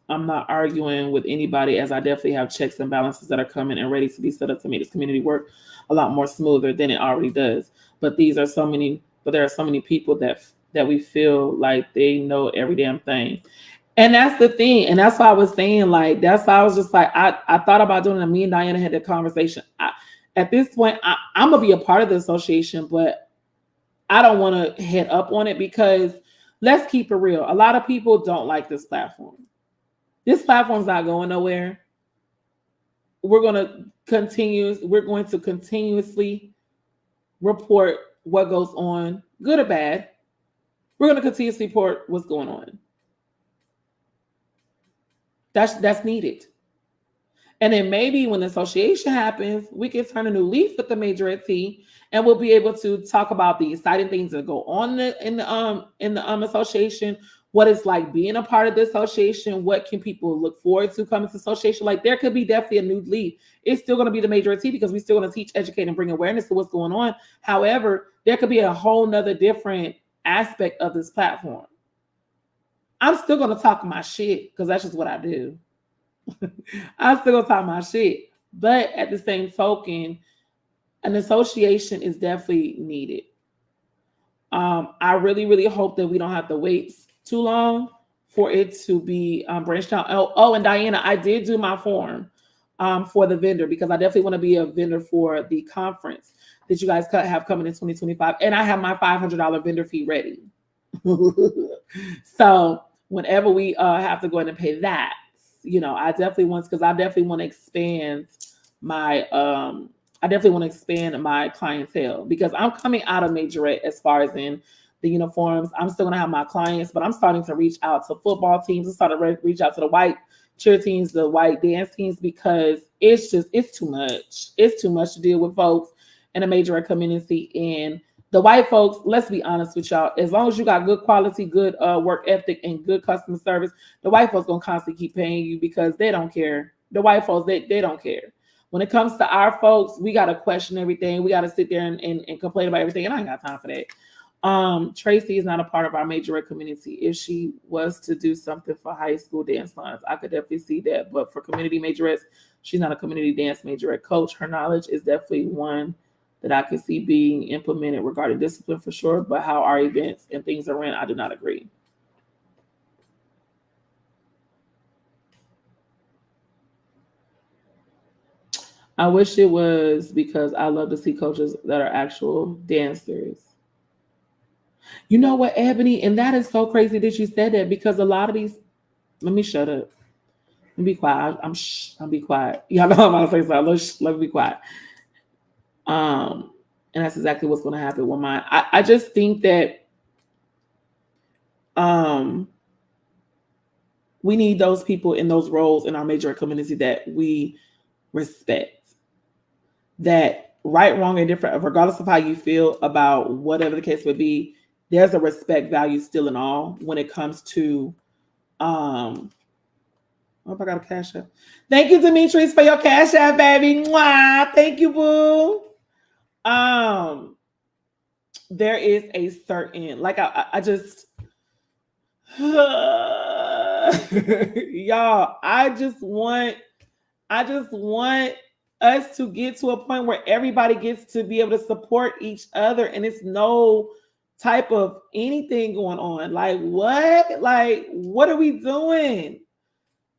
I'm not arguing with anybody, as I definitely have checks and balances that are coming and ready to be set up to make this community work a lot more smoother than it already does. But there are so many people that we feel like they know every damn thing. And that's the thing. And that's why I was saying, like, that's why I was just like, I thought about doing it. Me and Diana had that conversation. At this point, I'm going to be a part of the association, but I don't want to head up on it, because let's keep it real. A lot of people don't like this platform. This platform's not going nowhere. We're going to continuously report what goes on, good or bad. We're going to continuously report what's going on. That's needed. And then maybe when the association happens, we can turn a new leaf with the Majorette, and we'll be able to talk about the exciting things that go on in the association, what it's like being a part of the association, what can people look forward to coming to association. Like, there could be definitely a new leaf. It's still going to be the Majorette, because we're still going to teach, educate, and bring awareness to what's going on. However, there could be a whole nother different aspect of this platform. I'm still going to talk my shit, because that's just what I do. I'm still going to talk my shit. But at the same token, an association is definitely needed. I really, really hope that we don't have to wait too long for it to be branched out. Oh, and Diana, I did do my form for the vendor, because I definitely want to be a vendor for the conference that you guys have coming in 2025. And I have my $500 vendor fee ready. So whenever we have to go in and pay that, I definitely want to expand my clientele, because I'm coming out of Majorette as far as in the uniforms. I'm still going to have my clients, but I'm starting to reach out to football teams. I'm starting to reach out to the white cheer teams, the white dance teams, because it's too much. It's too much to deal with folks in the Majorette community. And the white folks, let's be honest with y'all, as long as you got good quality, good work ethic, and good customer service, the white folks going to constantly keep paying you, because they don't care. The white folks, they don't care. When it comes to our folks, we got to question everything. We got to sit there and complain about everything. And I ain't got time for that. Tracy is not a part of our Majorette community. If she was to do something for high school dance lines, I could definitely see that. But for community majorettes, she's not a community dance majorette coach. Her knowledge is definitely one that I could see being implemented regarding discipline for sure. But how our events and things are ran, I do not agree. I wish it was because I love to see coaches that are actual dancers. You know what, Ebony? And that is so crazy that you said that because a lot of these. Let me shut up. Let me be quiet. I'll be quiet. Y'all know I'm about to say something. Let me be quiet. And that's exactly what's going to happen with mine. I just think that we need those people in those roles in our major community that we respect. That right, wrong, and different, regardless of how you feel about whatever the case would be, there's a respect value still in all when it comes to I hope I got a cash app. Thank you, Demetrius, for your cash app, baby. Mwah. Thank you, boo. There is a certain, like I just y'all, I just want us to get to a point where everybody gets to be able to support each other and it's no type of anything going on. Like what are we doing?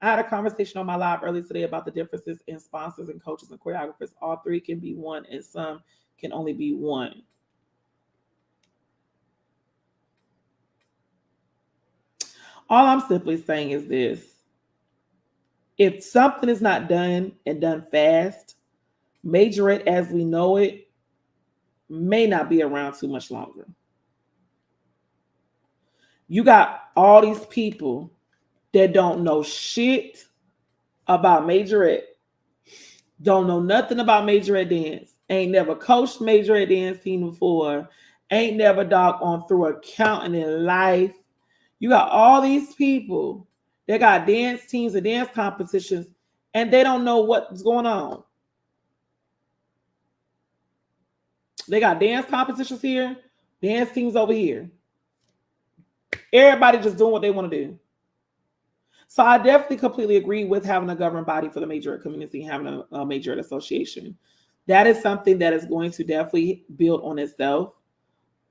I had a conversation on my live earlier today about the differences in sponsors and coaches and choreographers. All three can be one and some can only be one. All I'm simply saying is this. If something is not done and done fast, Majorette as we know it may not be around too much longer. You got all these people that don't know shit about Majorette, don't know nothing about Majorette dance, ain't never coached Majorette dance team before, ain't never doggone through accounting in life. You got all these people that got dance teams and dance competitions, and they don't know what's going on. They got dance competitions here, dance teams over here. Everybody just doing what they want to do. So I definitely completely agree with having a governing body for the Majorette community, having a Majorette association. That is something that is going to definitely build on itself.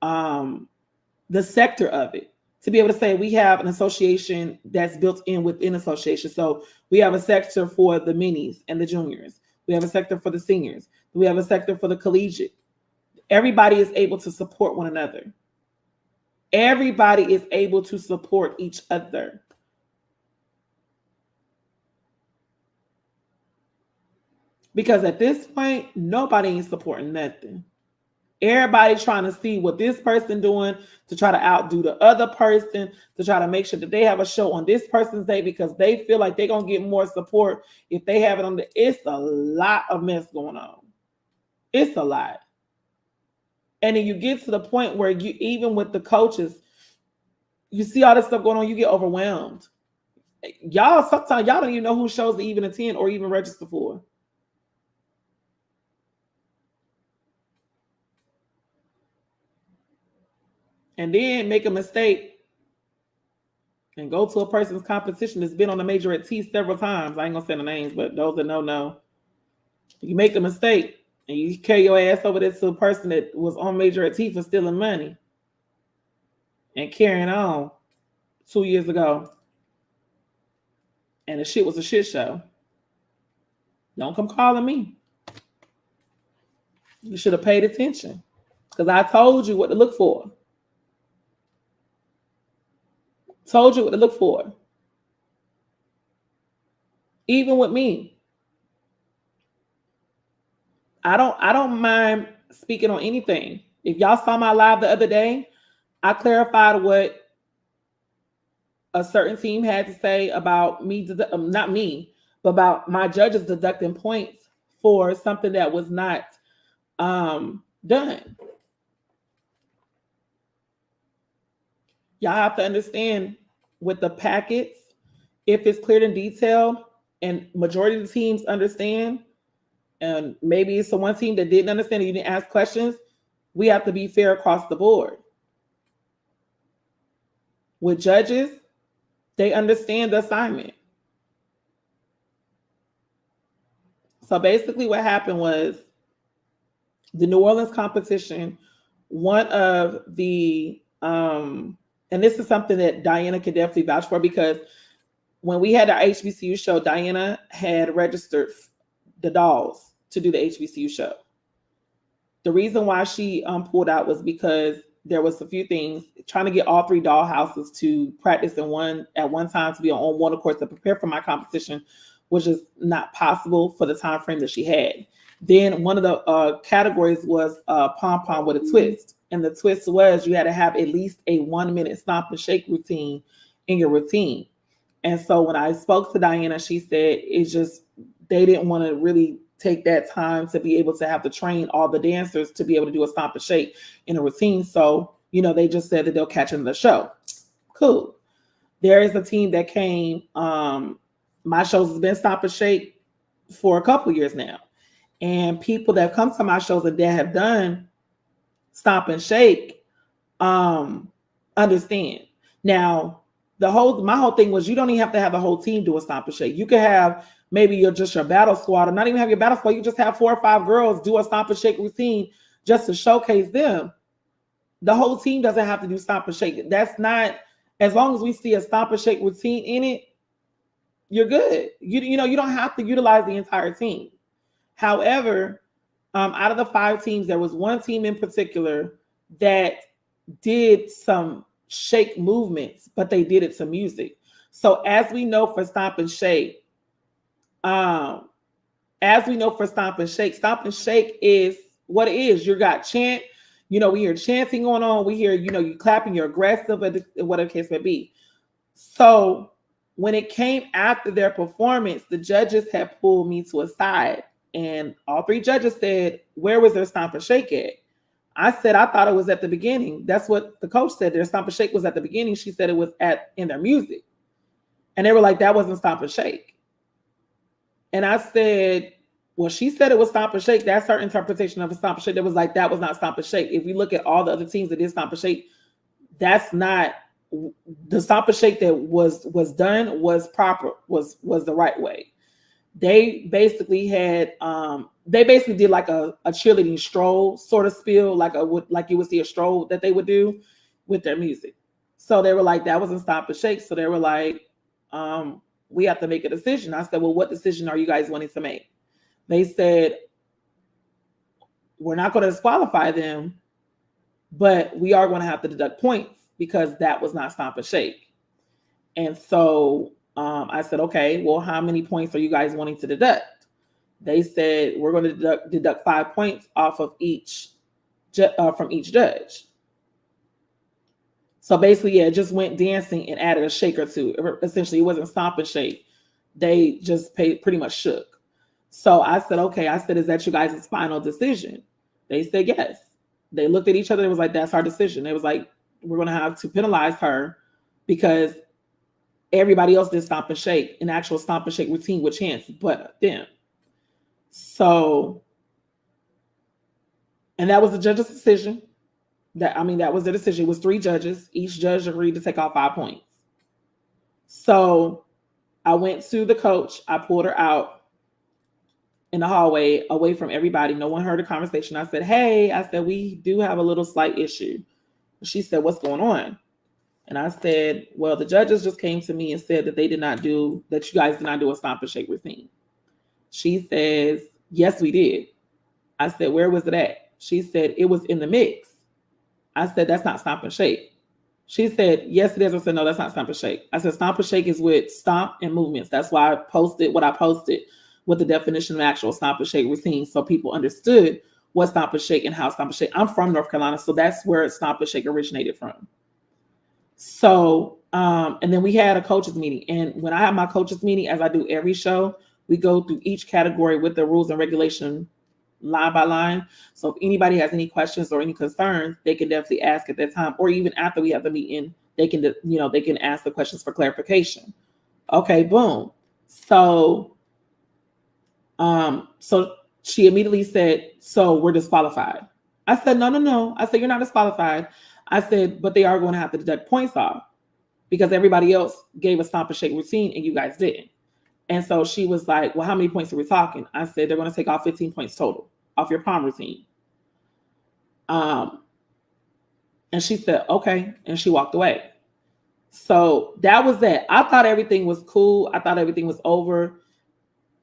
The sector of it, to be able to say we have an association that's built in within association. So we have a sector for the minis and the juniors. We have a sector for the seniors. We have a sector for the collegiate. Everybody is able to support one another. Everybody is able to support each other. Because at this point, nobody ain't supporting nothing. Everybody trying to see what this person doing to try to outdo the other person, to try to make sure that they have a show on this person's day because they feel like they're going to get more support if they have it on the. It's a lot of mess going on. It's a lot. And then you get to the point where you, even with the coaches, you see all this stuff going on, you get overwhelmed. Y'all, sometimes y'all don't even know who shows to even attend or even register for. And then make a mistake and go to a person's competition that's been on the Majorette T several times. I ain't gonna say the names, but those that know. You make a mistake and you carry your ass over there to a person that was on Majorette T for stealing money and carrying on 2 years ago. And the shit was a shit show. Don't come calling me. You should have paid attention because I told you what to look for. Told you what to look for. Even with me. I don't mind speaking on anything. If y'all saw my live the other day, I clarified what a certain team had to say about me, not me, but about my judges deducting points for something that was not done. Y'all have to understand with the packets, if it's cleared in detail and majority of the teams understand, and maybe it's the one team that didn't understand and you didn't ask questions, we have to be fair across the board. With judges, they understand the assignment. So basically what happened was the New Orleans competition, one of the and this is something that Diana could definitely vouch for, because when we had our HBCU show, Diana had registered the dolls to do the HBCU show. The reason why she pulled out was because there was a few things. Trying to get all 3 doll houses to practice at one time to be on one, of course, to prepare for my competition, was just not possible for the time frame that she had. Then one of the categories was pom pom with a twist, and the twist was you had to have at least a 1-minute stomp and shake routine in your routine. And so when I spoke to Diana, she said it's just they didn't want to really take that time to be able to have to train all the dancers to be able to do a stomp and shake in a routine. So, they just said that they'll catch in the show. Cool. There is a team that came. My shows has been stomp and shake for a couple years now. And people that come to my shows that have done stomp and shake understand. Now, my whole thing was you don't even have to have the whole team do a stomp and shake. You could have maybe your battle squad, or not even have your battle squad. You just have 4 or 5 girls do a stomp and shake routine just to showcase them. The whole team doesn't have to do stomp and shake. That's not, as long as we see a stomp and shake routine in it, you're good. You don't have to utilize the entire team. However, out of the 5 teams, there was one team in particular that did some shake movements, but they did it to music. So as we know for stomp and shake, stomp and shake is what it is. You got chant, we hear chanting going on. We hear, you clapping, you're aggressive, whatever the case may be. So when it came after their performance, the judges had pulled me to a side, and all 3 judges said, where was their stomp and shake at? I said, I thought it was at the beginning. That's what the coach said. Their stomp and shake was at the beginning. She said it was in their music. And they were like, that wasn't stomp and shake. And I said, well, she said it was stomp and shake. That's her interpretation of a stomp and shake. That was like, that was not stomp and shake. If we look at all the other teams that did stomp and shake, that's not the stomp and shake that was done was proper, was the right way. They basically had did like a cheerleading stroll sort of spiel, like you would see a stroll that they would do with their music. So they were like, that wasn't stomp and shake. So they were like, we have to make a decision. I said, well, what decision are you guys wanting to make? They said, we're not going to disqualify them, but we are going to have to deduct points because that was not stomp and shake. And so I said, okay, well, how many points are you guys wanting to deduct? They said, we're going to deduct 5 points off of from each judge. So basically, it just went dancing and added a shake or two. Essentially, it wasn't stomp and shake. They just pretty much shook. So I said, okay. I said, is that you guys' final decision? They said yes. They looked at each other. It was like, that's our decision. It was like, we're going to have to penalize her because everybody else did stomp and shake, an actual stomp and shake routine with chants, but them. So, and that was the judge's decision. That was the decision. It was 3 judges. Each judge agreed to take off 5 points. So I went to the coach. I pulled her out in the hallway away from everybody. No one heard the conversation. I said, hey, we do have a little slight issue. She said, what's going on? And I said, well, the judges just came to me and said that you guys did not do a stomp and shake routine. She says, yes, we did. I said, where was it at? She said, it was in the mix. I said, that's not stomp and shake. She said, yes, it is. I said, no, that's not stomp and shake. I said, stomp and shake is with stomp and movements. That's why I posted what I posted with the definition of actual stomp and shake routine, so people understood what stomp and shake and how stomp and shake. I'm from North Carolina, so that's where stomp and shake originated from. So, and then we had a coaches meeting. And when I have my coaches meeting, as I do every show, we go through each category with the rules and regulation line by line. So if anybody has any questions or any concerns, they can definitely ask at that time, or even after we have the meeting, they can ask the questions for clarification. Okay, boom. So she immediately said, so we're disqualified. I said, no. I said, you're not disqualified. I said, but they are going to have to deduct points off. because everybody else gave a stomp and shake routine and you guys didn't. And so she was like, well, how many points are we talking? I said, they're going to take off 15 points total off your prom routine. And she said, okay. And she walked away. So that was that. I thought everything was cool. I thought everything was over.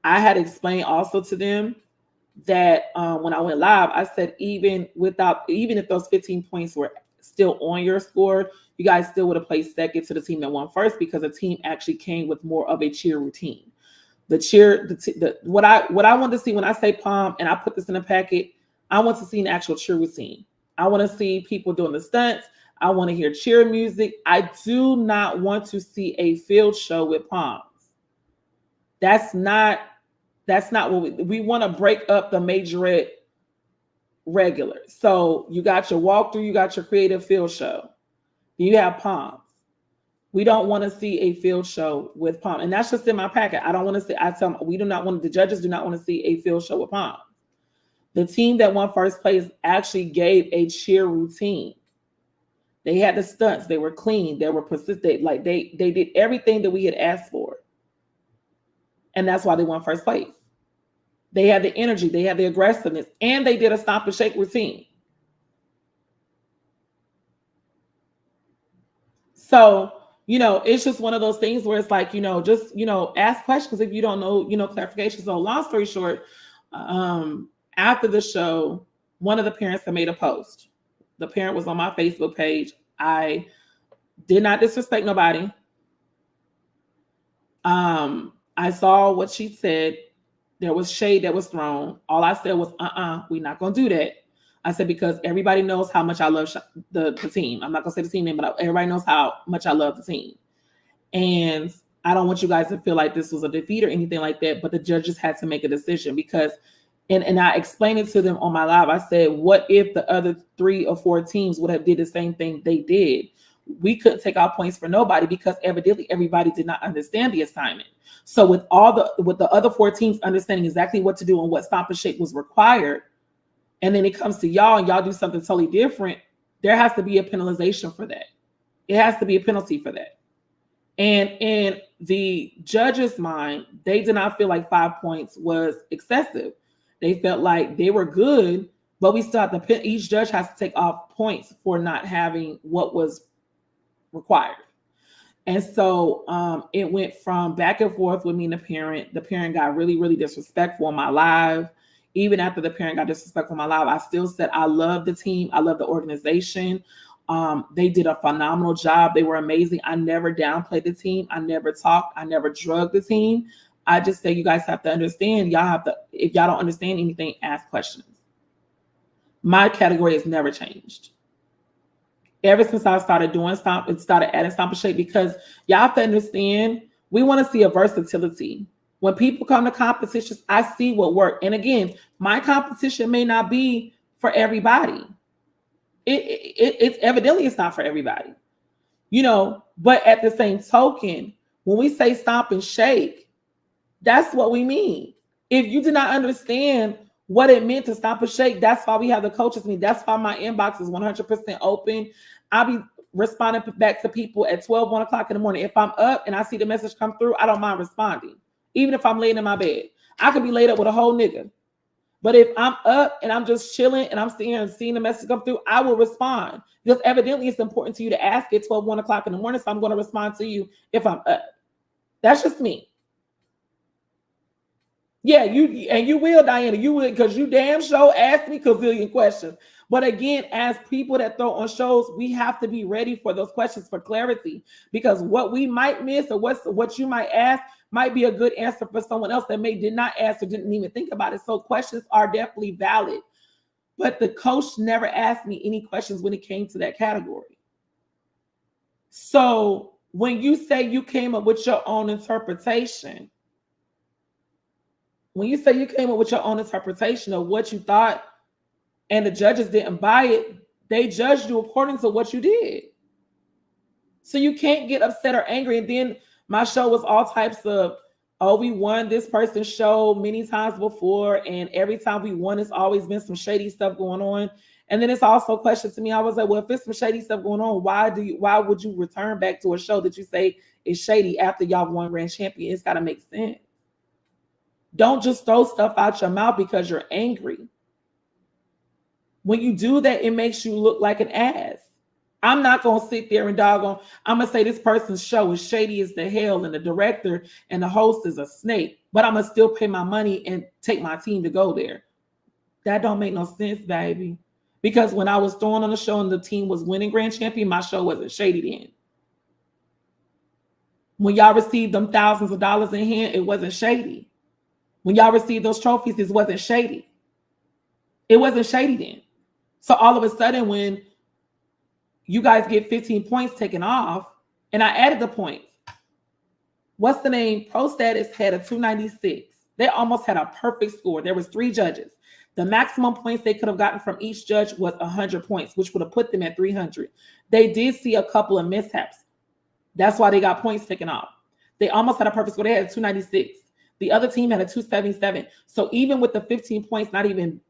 I had explained also to them that when I went live, I said, even if those 15 points were still on your score, you guys still would have placed second to the team that won first, because the team actually came with more of a cheer routine. What I want to see when I say prom, and I put this in a packet, I want to see an actual cheer routine. I want to see people doing the stunts. I want to hear cheer music. I do not want to see a field show with proms. That's not what we want to break up the Majorette regular. So you got your walkthrough, you got your creative field show. You have proms. We don't want to see a field show with prom. And that's just in my packet. I don't want to see, the judges do not want to see a field show with prom. The team that won first place actually gave a cheer routine. They had the stunts. They were clean. They were persistent. Like they did everything that we had asked for. And that's why they won first place. They had the energy. They had the aggressiveness. And they did a stomp and shake routine. So, it's just one of those things where it's like, just, ask questions if you don't know, clarification. So long story short, after the show, one of the parents had made a post. The parent was on my Facebook page. I did not disrespect nobody. I saw what she said. There was shade that was thrown. All I said was, we're not going to do that. I said, because everybody knows how much I love the team. I'm not going to say the team name, but everybody knows how much I love the team. And I don't want you guys to feel like this was a defeat or anything like that, but the judges had to make a decision because, and I explained it to them on my live. I said, what if the other 3 or 4 teams would have did the same thing they did? We couldn't take our points for nobody because evidently everybody did not understand the assignment. So with the other 4 teams understanding exactly what to do and what stomp and shake was required, and then it comes to y'all and y'all do something totally different, there has to be a penalization for that. It has to be a penalty for that. And in the judges' mind, they did not feel like 5 points was excessive. They felt like they were good, but we still have to, each judge has to take off points for not having what was required. And so it went from back and forth with me and the parent. The parent got really, really disrespectful on my live. Even after the parent got disrespectful on my live, I still said, I love the team. I love the organization. They did a phenomenal job. They were amazing. I never downplayed the team. I never talked. I never drugged the team. I just say, you guys have to understand. Y'all have to, if y'all don't understand anything, ask questions. My category has never changed. Ever since I started doing stomp, it started adding stomp and shake, because y'all have to understand, we want to see a versatility. When people come to competitions, I see what worked. And again, my competition may not be for everybody. It's evidently it's not for everybody, but at the same token, when we say stomp and shake, that's what we mean. If you did not understand what it meant to stomp and shake, that's why we have the coaches meeting. That's why my inbox is 100% open. I'll be responding back to people at 12, 1 o'clock in the morning. If I'm up and I see the message come through, I don't mind responding. Even if I'm laying in my bed, I could be laid up with a whole nigga. But if I'm up and I'm just chilling and I'm sitting here and seeing the message come through, I will respond, because evidently it's important to you to ask at 12, 1 o'clock in the morning. So I'm going to respond to you if I'm up. That's just me. Yeah, you will, Diana. You will, because you damn sure asked me a gazillion questions. But again, as people that throw on shows, we have to be ready for those questions for clarity, because what we might miss or what you might ask might be a good answer for someone else that did not ask or didn't even think about it. So questions are definitely valid. But the coach never asked me any questions when it came to that category. So when you say you came up with your own interpretation, of what you thought and the judges didn't buy it, they judged you according to what you did. So you can't get upset or angry. And then my show was all types of oh, we won this person's show many times before, and every time we won, it's always been some shady stuff going on. And then it's also a question to me. I was like, well, if it's some shady stuff going on, why would you return back to a show that you say is shady after y'all won grand champion? It's got to make sense. Don't just throw stuff out your mouth because you're angry. When you do that, it makes you look like an ass. I'm not going to sit there and doggone. I'm going to say this person's show is shady as the hell and the director and the host is a snake, but I'm going to still pay my money and take my team to go there. That don't make no sense, baby. Because when I was throwing on the show and the team was winning grand champion, my show wasn't shady then. When y'all received them thousands of dollars in hand, it wasn't shady. When y'all received those trophies, it wasn't shady. It wasn't shady then. So all of a sudden, when you guys get 15 points taken off, and I added the points. What's the name? Pro Status had a 296. They almost had a perfect score. There was 3 judges. The maximum points they could have gotten from each judge was 100 points, which would have put them at 300. They did see a couple of mishaps. That's why they got points taken off. They almost had a perfect score. They had a 296. The other team had a 277. So even with the 15 points not even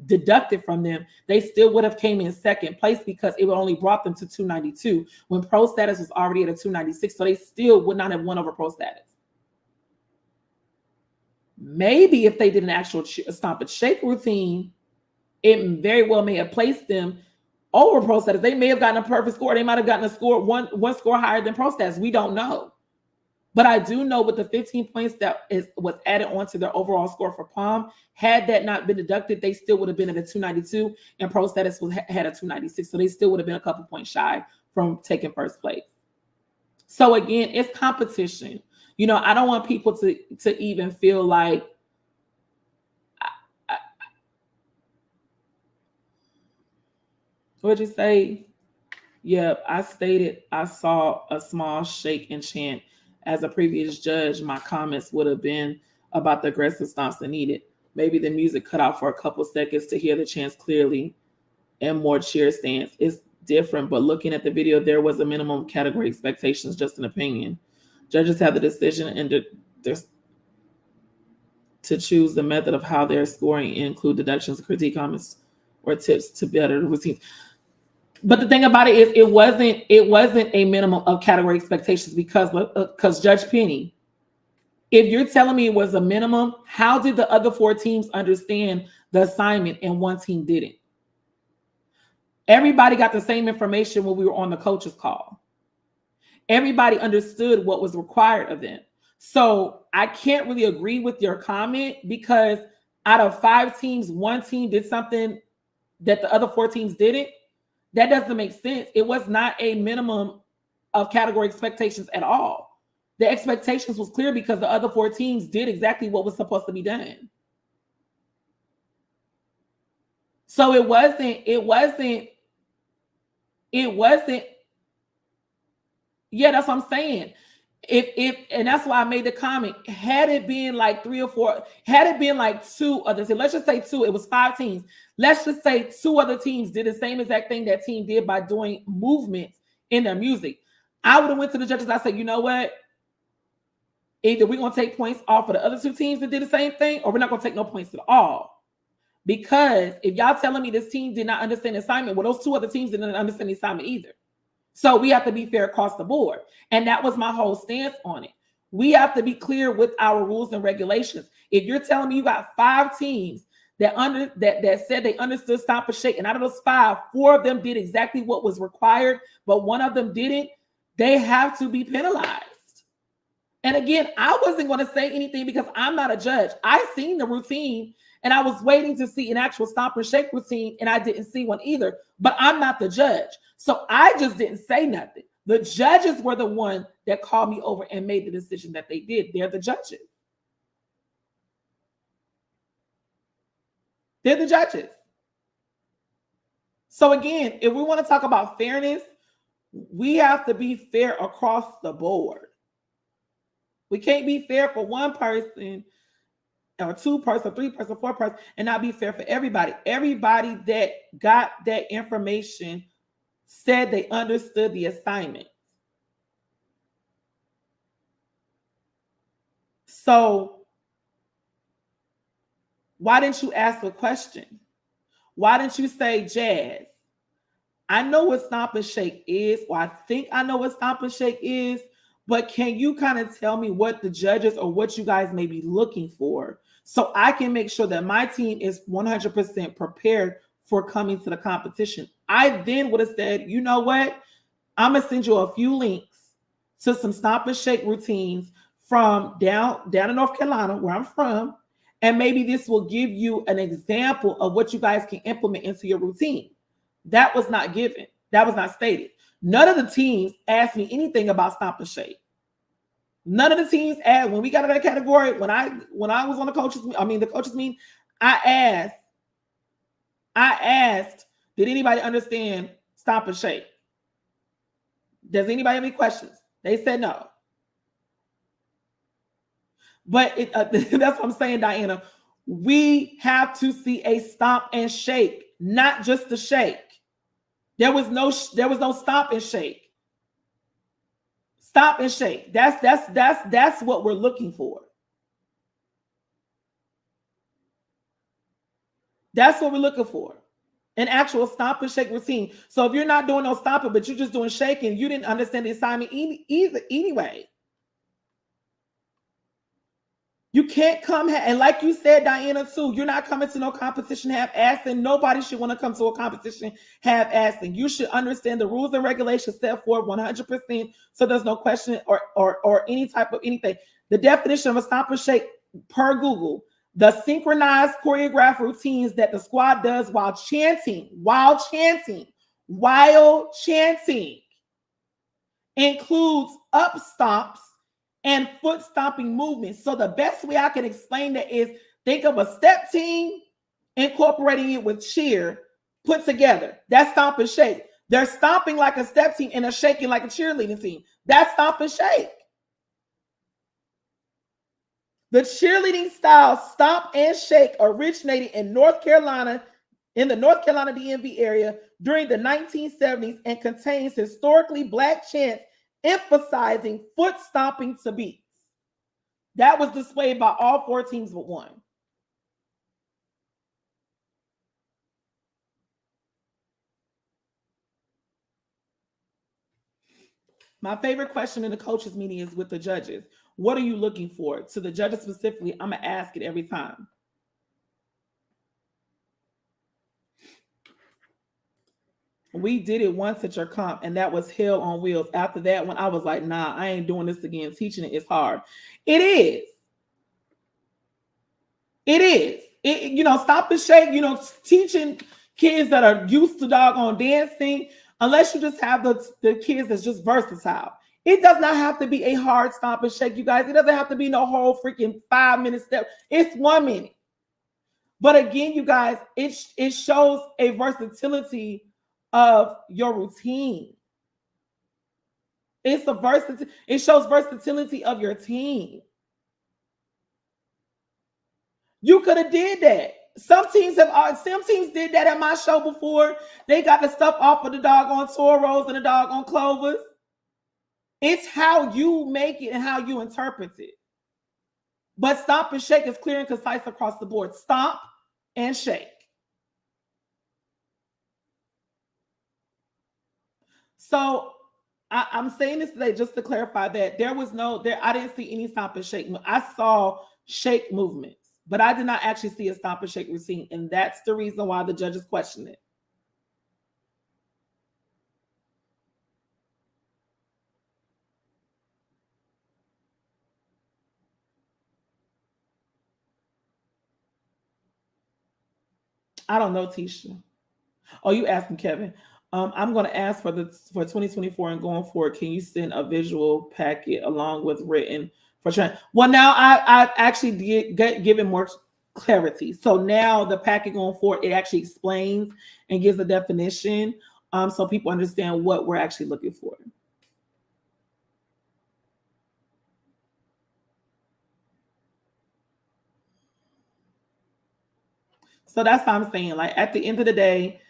deducted from them, they still would have came in second place because it only brought them to 292 when Pro Status was already at a 296. So they still would not have won over Pro Status. Maybe if they did an actual stomp and shake routine, it very well may have placed them over Pro Status. They may have gotten a perfect score. They might have gotten a score one score higher than Pro Status. We don't know. But I do know with the 15 points that was added onto their overall score for Palm, had that not been deducted, they still would have been at a 292, and Pro Status had a 296. So they still would have been a couple points shy from taking first place. So again, it's competition. You know, I don't want people to even feel like what'd you say? Yep, I stated I saw a small shake and chant. As a previous judge, my comments would have been about the aggressive stomps that needed. Maybe the music cut out for a couple seconds to hear the chants clearly and more cheer stance. It's different, but looking at the video, there was a minimum category expectations, just an opinion. Judges have the decision and to choose the method of how they're scoring and include deductions, critique, comments, or tips to better the routines. But the thing about it is, it wasn't a minimum of category expectations because Judge Penny, if you're telling me it was a minimum, how did the other 4 teams understand the assignment and one team didn't? Everybody got the same information when we were on the coach's call. Everybody understood what was required of them. So I can't really agree with your comment because out of 5 teams, 1 team did something that the other 4 teams didn't. That doesn't make sense. It was not a minimum of category expectations at all. The expectations was clear because the other 4 teams did exactly what was supposed to be done. So it wasn't, yeah, that's what I'm saying. And that's why I made the comment. Had it been like 3 or 4, had it been like 2 others, let's just say 2, it was 5 teams. Let's just say 2 other teams did the same exact thing that team did by doing movements in their music. I would have went to the judges. I said, you know what? Either we're going to take points off of the other 2 teams that did the same thing, or we're not going to take no points at all. Because if y'all telling me this team did not understand the assignment, well, those 2 other teams didn't understand the assignment either. So we have to be fair across the board. And that was my whole stance on it. We have to be clear with our rules and regulations. If you're telling me you got 5 teams that said they understood stomp and shake, and out of those 5, 4 of them did exactly what was required, but 1 of them didn't, they have to be penalized. And again, I wasn't going to say anything because I'm not a judge. I seen the routine and I was waiting to see an actual stomp and shake routine, and I didn't see one either, but I'm not the judge. So I just didn't say nothing. The judges were the one that called me over and made the decision that they did. They're the judges. They're the judges. So again, if we want to talk about fairness, we have to be fair across the board. We can't be fair for 1 person or 2 person, 3 person, 4 person, and not be fair for everybody. Everybody that got that information said they understood the assignment. So why didn't you ask a question? Why didn't you say, Jazz, I know what Stomp and Shake is, or I think I know what Stomp and Shake is, but can you kind of tell me what the judges or what you guys may be looking for so I can make sure that my team is 100% prepared for coming to the competition? I then would have said, you know what? I'm going to send you a few links to some Stomp and Shake routines from down in North Carolina, where I'm from, and maybe this will give you an example of what you guys can implement into your routine. That was not given. That was not stated. None of the teams asked me anything about Stomp and Shake. None of the teams asked. When we got in that category, when I was on the coaches meeting, I asked, did anybody understand Stomp and Shake? Does anybody have any questions? They said no. But that's what I'm saying, Diana. We have to see a Stomp and Shake, not just a shake. There was no Stomp and Shake. Stomp and Shake. That's what we're looking for. That's what we're looking for. An actual Stomp and Shake routine. So if you're not doing no stomping, but you're just doing shaking, you didn't understand the assignment either anyway. You can't come, and like you said, Diana, too, you're not coming to no competition half-assed, and nobody should want to come to a competition half-assed. You should understand the rules and regulations set forth 100%, so there's no question or any type of anything. The definition of a Stomp and Shake per Google, the synchronized choreographed routines that the squad does while chanting, includes up stomps and foot stomping movements. So the best way I can explain that is think of a step team incorporating it with cheer put together. That's Stomp and Shake. They're stomping like a step team and they're shaking like a cheerleading team. That's Stomp and Shake. The cheerleading style Stomp and Shake originated in North Carolina, in the North Carolina DMV area during the 1970s, and contains historically Black chants emphasizing foot stomping to beats. That was displayed by all 4 teams but one. My favorite question in the coaches meeting is with the judges. What are you looking for? To the judges specifically, I'm going to ask it every time. We did it once at your comp, and that was hell on wheels. After that one, I was like, nah, I ain't doing this again. Teaching it is hard. It is. It is. Stomp and Shake, teaching kids that are used to doggone dancing, unless you just have the kids that's just versatile. It does not have to be a hard Stomp and Shake, you guys. It doesn't have to be no whole freaking 5-minute step. It's 1 minute. But again, you guys, it shows a versatility of your routine. It shows versatility of your team. You could have did that. Some teams did that at my show before. They got the stuff off of the doggone toros and the doggone clovers. It's how you make it and how you interpret it. But Stomp and Shake is clear and concise across the board. Stomp and Shake. So I'm saying this today just to clarify that I didn't see any Stomp and Shake. I saw shake movements, but I did not actually see a Stomp and Shake routine. And that's the reason why the judges questioned it. I don't know, Tisha. Oh, you asking Kevin? I'm going to ask for 2024 and going forward. Can you send a visual packet along with written for training? Well, now I actually given more clarity. So now the packet going forward, it actually explains and gives a definition, so people understand what we're actually looking for. So that's how I'm saying. Like at the end of the day,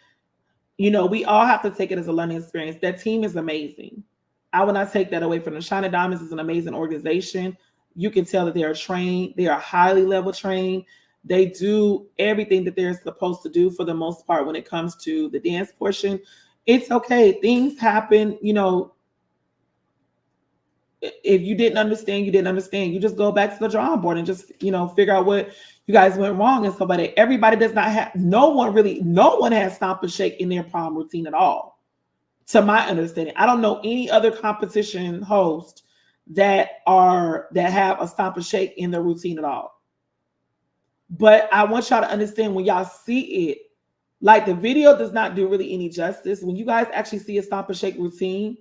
we all have to take it as a learning experience. That team is amazing. I will not take that away from them. Shine Diamonds is an amazing organization. You can tell that they are trained. They are highly level trained. They do everything that they're supposed to do for the most part when it comes to the dance portion. It's okay. Things happen, you know. If you didn't understand, you didn't understand. You just go back to the drawing board and just, you know, figure out what you guys went wrong and stuff like that. Everybody does not have, no one has stomp and shake in their prom routine at all. To my understanding, I don't know any other competition host that have a stomp and shake in their routine at all. But I want y'all to understand, when y'all see it, like, the video does not do really any justice. When you guys actually see a stomp and shake routine,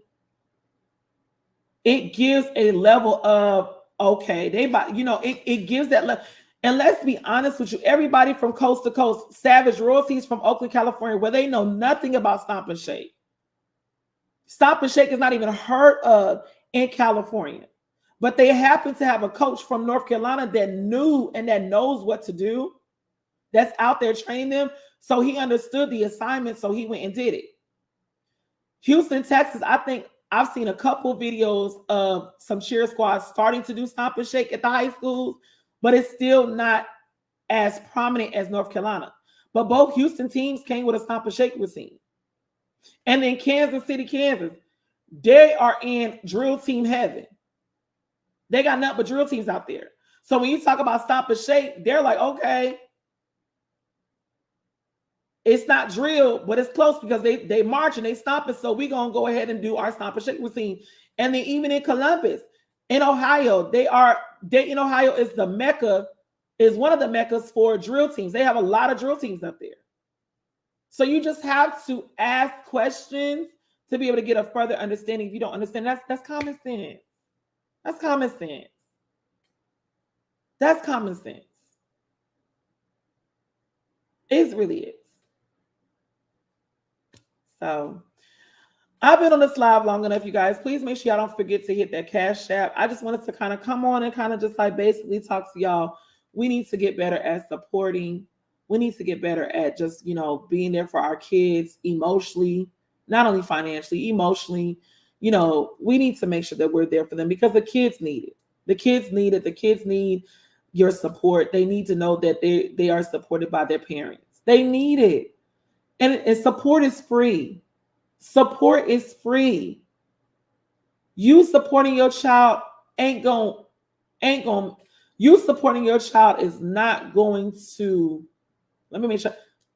it gives a level of, okay, it gives that level. And let's be honest with you, everybody from coast to coast, Savage Royalties from Oakland, California, where they know nothing about stomp and shake. Stomp and shake is not even heard of in California. But they happen to have a coach from North Carolina that knew and that knows what to do, that's out there training them. So he understood the assignment, so he went and did it. Houston, Texas, I think I've seen a couple videos of some cheer squads starting to do stomp and shake at the high schools, but it's still not as prominent as North Carolina. But both Houston teams came with a stomp and shake routine. And then Kansas City, Kansas, they are in drill team heaven. They got nothing but drill teams out there. So when you talk about stomp and shake, they're like, okay, it's not drill, but it's close because they march and they stomp it. So we're going to go ahead and do our stomp and shake routine. And then even in Columbus, in Ohio, Dayton, Ohio is the Mecca, is one of the Meccas for drill teams. They have a lot of drill teams up there. So you just have to ask questions to be able to get a further understanding. If you don't understand, that's common sense. That's common sense. That's common sense. It really is. So I've been on this live long enough, you guys. Please make sure y'all don't forget to hit that Cash App. I just wanted to kind of come on and kind of just like basically talk to y'all. We need to get better at supporting. We need to get better at just, you know, being there for our kids emotionally, not only financially, emotionally. You know, we need to make sure that we're there for them because the kids need it. The kids need it. The kids need your support. They need to know that they are supported by their parents. They need it. And support is free. Support is free. You supporting your child you supporting your child is not going to, let me make sure.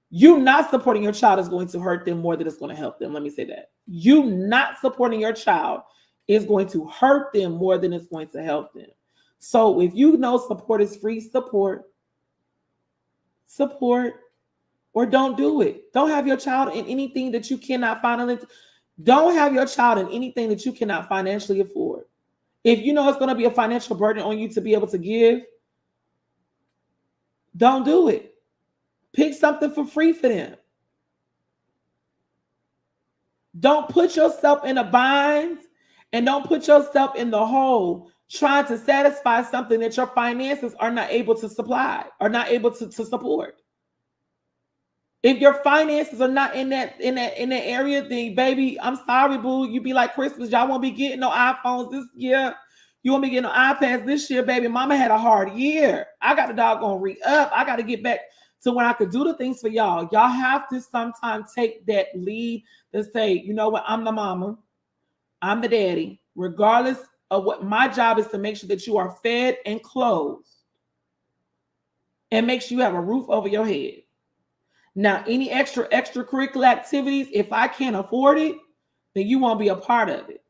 You not supporting your child is going to hurt them more than it's going to help them. Let me say that. You not supporting your child is going to hurt them more than it's going to help them. So if you know support is free, support, or don't do it. Don't have your child in anything that you cannot don't have your child in anything that you cannot financially afford. If you know it's going to be a financial burden on you to be able to give, don't do it. Pick something for free for them. Don't put yourself in a bind and don't put yourself in the hole trying to satisfy something that your finances are not able to supply, or not able to support. If your finances are not in that area, then baby, I'm sorry, boo. You be like Christmas. Y'all won't be getting no iPhones this year. You won't be getting no iPads this year, baby. Mama had a hard year. I got the doggone re-up. I got to get back to when I could do the things for y'all. Y'all have to sometimes take that lead and say, you know what? I'm the mama. I'm the daddy. Regardless of what, my job is to make sure that you are fed and clothed and make sure you have a roof over your head. Now, any extracurricular activities, if I can't afford it, then you won't be a part of it.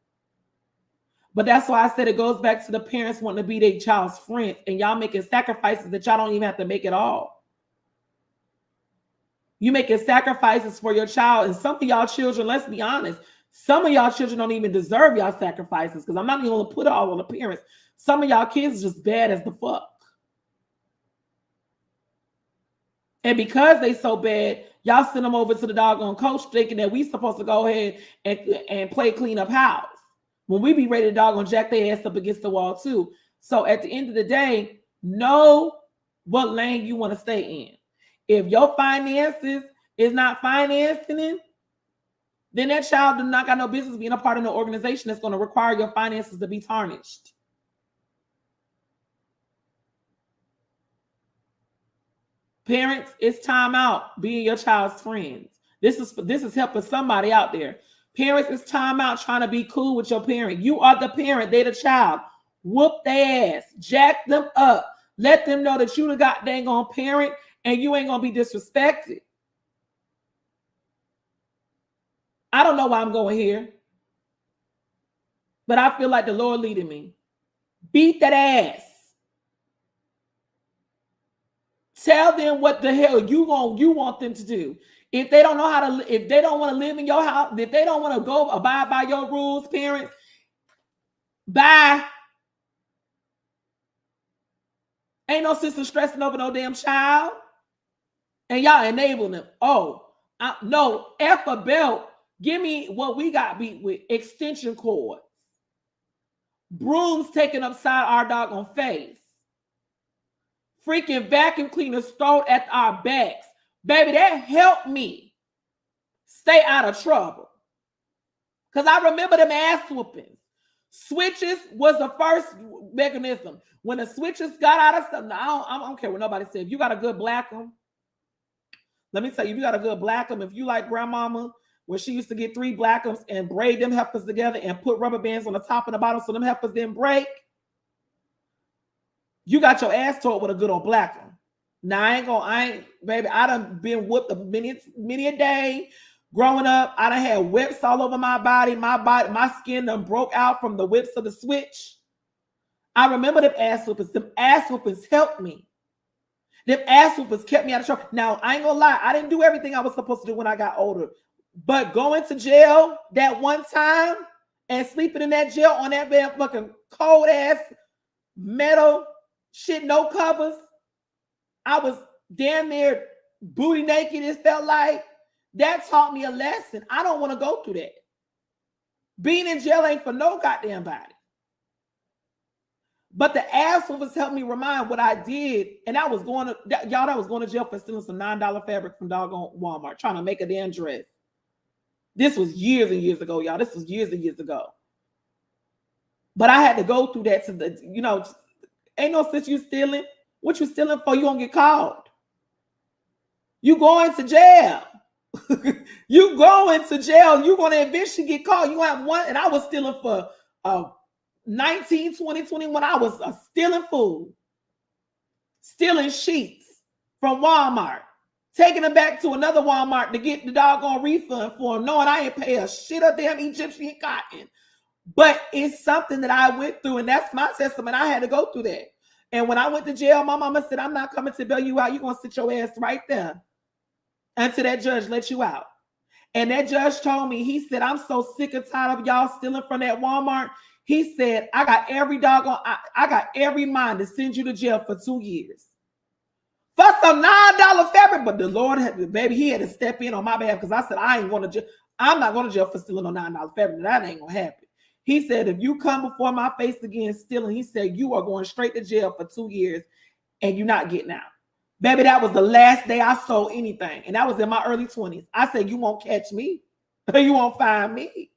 But that's why I said it goes back to the parents wanting to be their child's friends, and y'all making sacrifices that y'all don't even have to make at all. You making sacrifices for your child, and some of y'all children, let's be honest, some of y'all children don't even deserve y'all sacrifices, because I'm not even going to put it all on the parents. Some of y'all kids are just bad as the fuck. And because they so bad, y'all send them over to the doggone coach thinking that we supposed to go ahead and play clean up house, when we be ready to doggone jack their ass up against the wall too. So at the end of the day, know what lane you want to stay in. If your finances is not financing it, then that child do not got no business being a part of an organization that's going to require your finances to be tarnished. Parents, it's time out being your child's friends. This is helping somebody out there. Parents, it's time out trying to be cool with your parent. You are the parent, they the child. Whoop their ass, jack them up. Let them know that you the goddamn on parent and you ain't gonna be disrespected. I don't know why I'm going here, but I feel like the Lord leading me. Beat that ass. Tell them what the hell you want them to do. If they don't know how to, if they don't want to live in your house, if they don't want to go abide by your rules, parents, bye. Ain't no sister stressing over no damn child. And y'all enabling them. Oh, no, F a belt. Give me what we got beat with. Extension cords. Brooms taken upside our doggone face. Freaking vacuum cleaners thrown at our backs. Baby, that helped me stay out of trouble. Because I remember them ass whoopings. Switches was the first mechanism. When the switches got out of stuff, I don't care what nobody said. If you got a good black one, let me tell you, if you got a good black one, if you like grandmama, when she used to get 3 black ones and braid them heifers together and put rubber bands on the top and the bottom so them heifers didn't break, you got your ass taught with a good old black one. Now baby, I done been whooped many a day. Growing up, I done had whips all over my body. My skin done broke out from the whips of the switch. I remember them ass whoopers. Them ass whoopers helped me. Them ass whoopers kept me out of trouble. Now, I ain't gonna lie, I didn't do everything I was supposed to do when I got older. But going to jail that one time and sleeping in that jail on that damn fucking cold ass metal shit, no covers. I was damn near booty naked, it felt like. That taught me a lesson. I don't want to go through that. Being in jail ain't for no goddamn body. But the ass whoopers helped me remind what I did. And I was going to jail for stealing some $9 fabric from doggone Walmart, trying to make a damn dress. This was years and years ago, y'all. This was years and years ago. But I had to go through that ain't no sense you stealing. What you stealing for? You gonna get called. You going to jail. You going to jail. You gonna eventually get caught. You have one, and I was stealing for 19, 20, 21. I was stealing food, stealing sheets from Walmart, taking them back to another Walmart to get the doggone refund for them, knowing I ain't pay a shit of damn Egyptian cotton. But it's something that I went through, and that's my testament. I had to go through that. And when I went to jail, my mama said, I'm not coming to bail you out. You're going to sit your ass right there until that judge let you out. And that judge told me, he said, I'm so sick and tired of y'all stealing from that Walmart. He said, I got every mind to send you to jail for 2 years. For some $9 fabric. But the Lord, he had to step in on my behalf because I said, I ain't going to jail. I'm not going to jail for stealing no $9 fabric. That ain't going to happen. He said, if you come before my face again stealing, he said, you are going straight to jail for 2 years and you're not getting out. Baby, that was the last day I stole anything. And that was in my early 20s. I said, you won't catch me. You won't find me.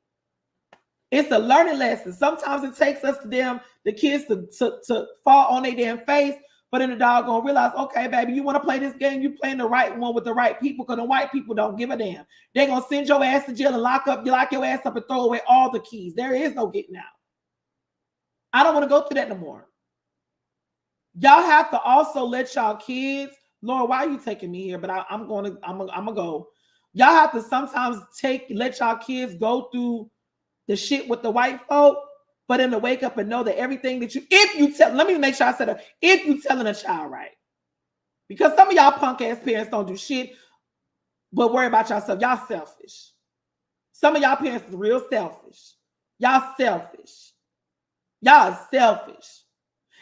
It's a learning lesson. Sometimes it takes us the kids to fall on their damn face, but then the dog gonna realize, okay, baby, you want to play this game, you playing the right one with the right people, because the white people don't give a damn. They're gonna send your ass to jail and lock your ass up and throw away all the keys. There is no getting out. I don't want to go through that no more. Y'all have to also let y'all kids, Lord, why are you taking me here? But I'm gonna go. Y'all have to sometimes let y'all kids go through the shit with the white folk, but then to wake up and know that everything that let me make sure I said it, if you telling a child right. Because some of y'all punk ass parents don't do shit but worry about yourself. Y'all selfish. Some of y'all parents is real selfish. Y'all selfish. Y'all are selfish.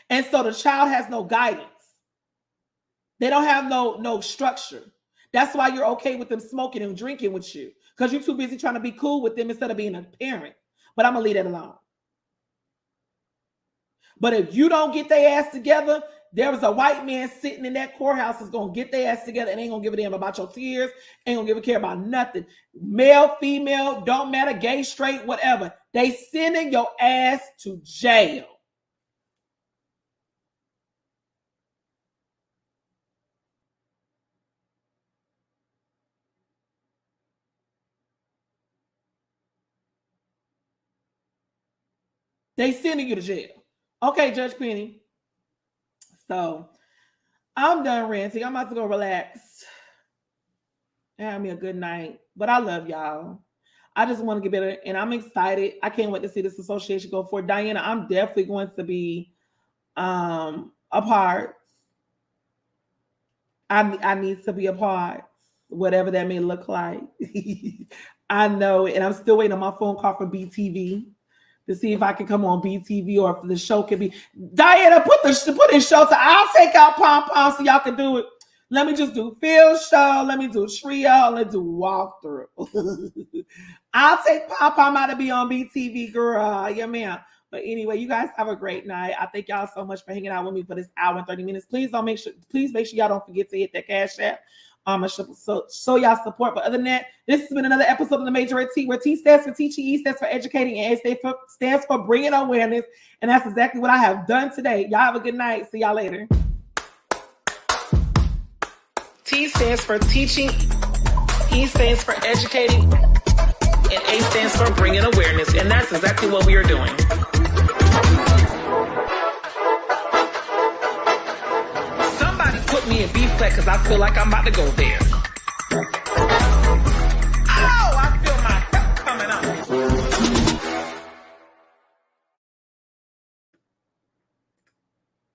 And so the child has no guidance. They don't have no structure. That's why you're okay with them smoking and drinking with you, because you're too busy trying to be cool with them instead of being a parent. But I'm going to leave that alone. But if you don't get their ass together, there was a white man sitting in that courthouse is going to get their ass together and ain't going to give a damn about your tears, ain't going to give a care about nothing. Male, female, don't matter, gay, straight, whatever. They sending your ass to jail. They sending you to jail. Okay, Judge Penny. So I'm done ranting. I'm about to go relax. Have me a good night. But I love y'all. I just want to get better, and I'm excited. I can't wait to see this association go forward. Diana, I'm definitely going to be a part. I need to be a part, whatever that may look like. I know it, and I'm still waiting on my phone call from BTV to see if I can come on BTV or if the show can be. Diana, put in show. I'll take out pom pom so y'all can do it. Let me just do field show. Let me do trio. Let's do walkthrough. I'll take pom pom out to be on BTV, girl. Yeah, ma'am. But anyway, you guys have a great night. I thank y'all so much for hanging out with me for this hour and 30 minutes. Please make sure y'all don't forget to hit that Cash App. So y'all support. But other than that, this has been another episode of the Majorette T, where T stands for teaching, E stands for educating, and A stands for bringing awareness. And that's exactly what I have done today. Y'all have a good night. See y'all later. T stands for teaching, E stands for educating, and A stands for bringing awareness. And that's exactly what we are doing. Somebody put me in B flat because I feel like I'm about to go there.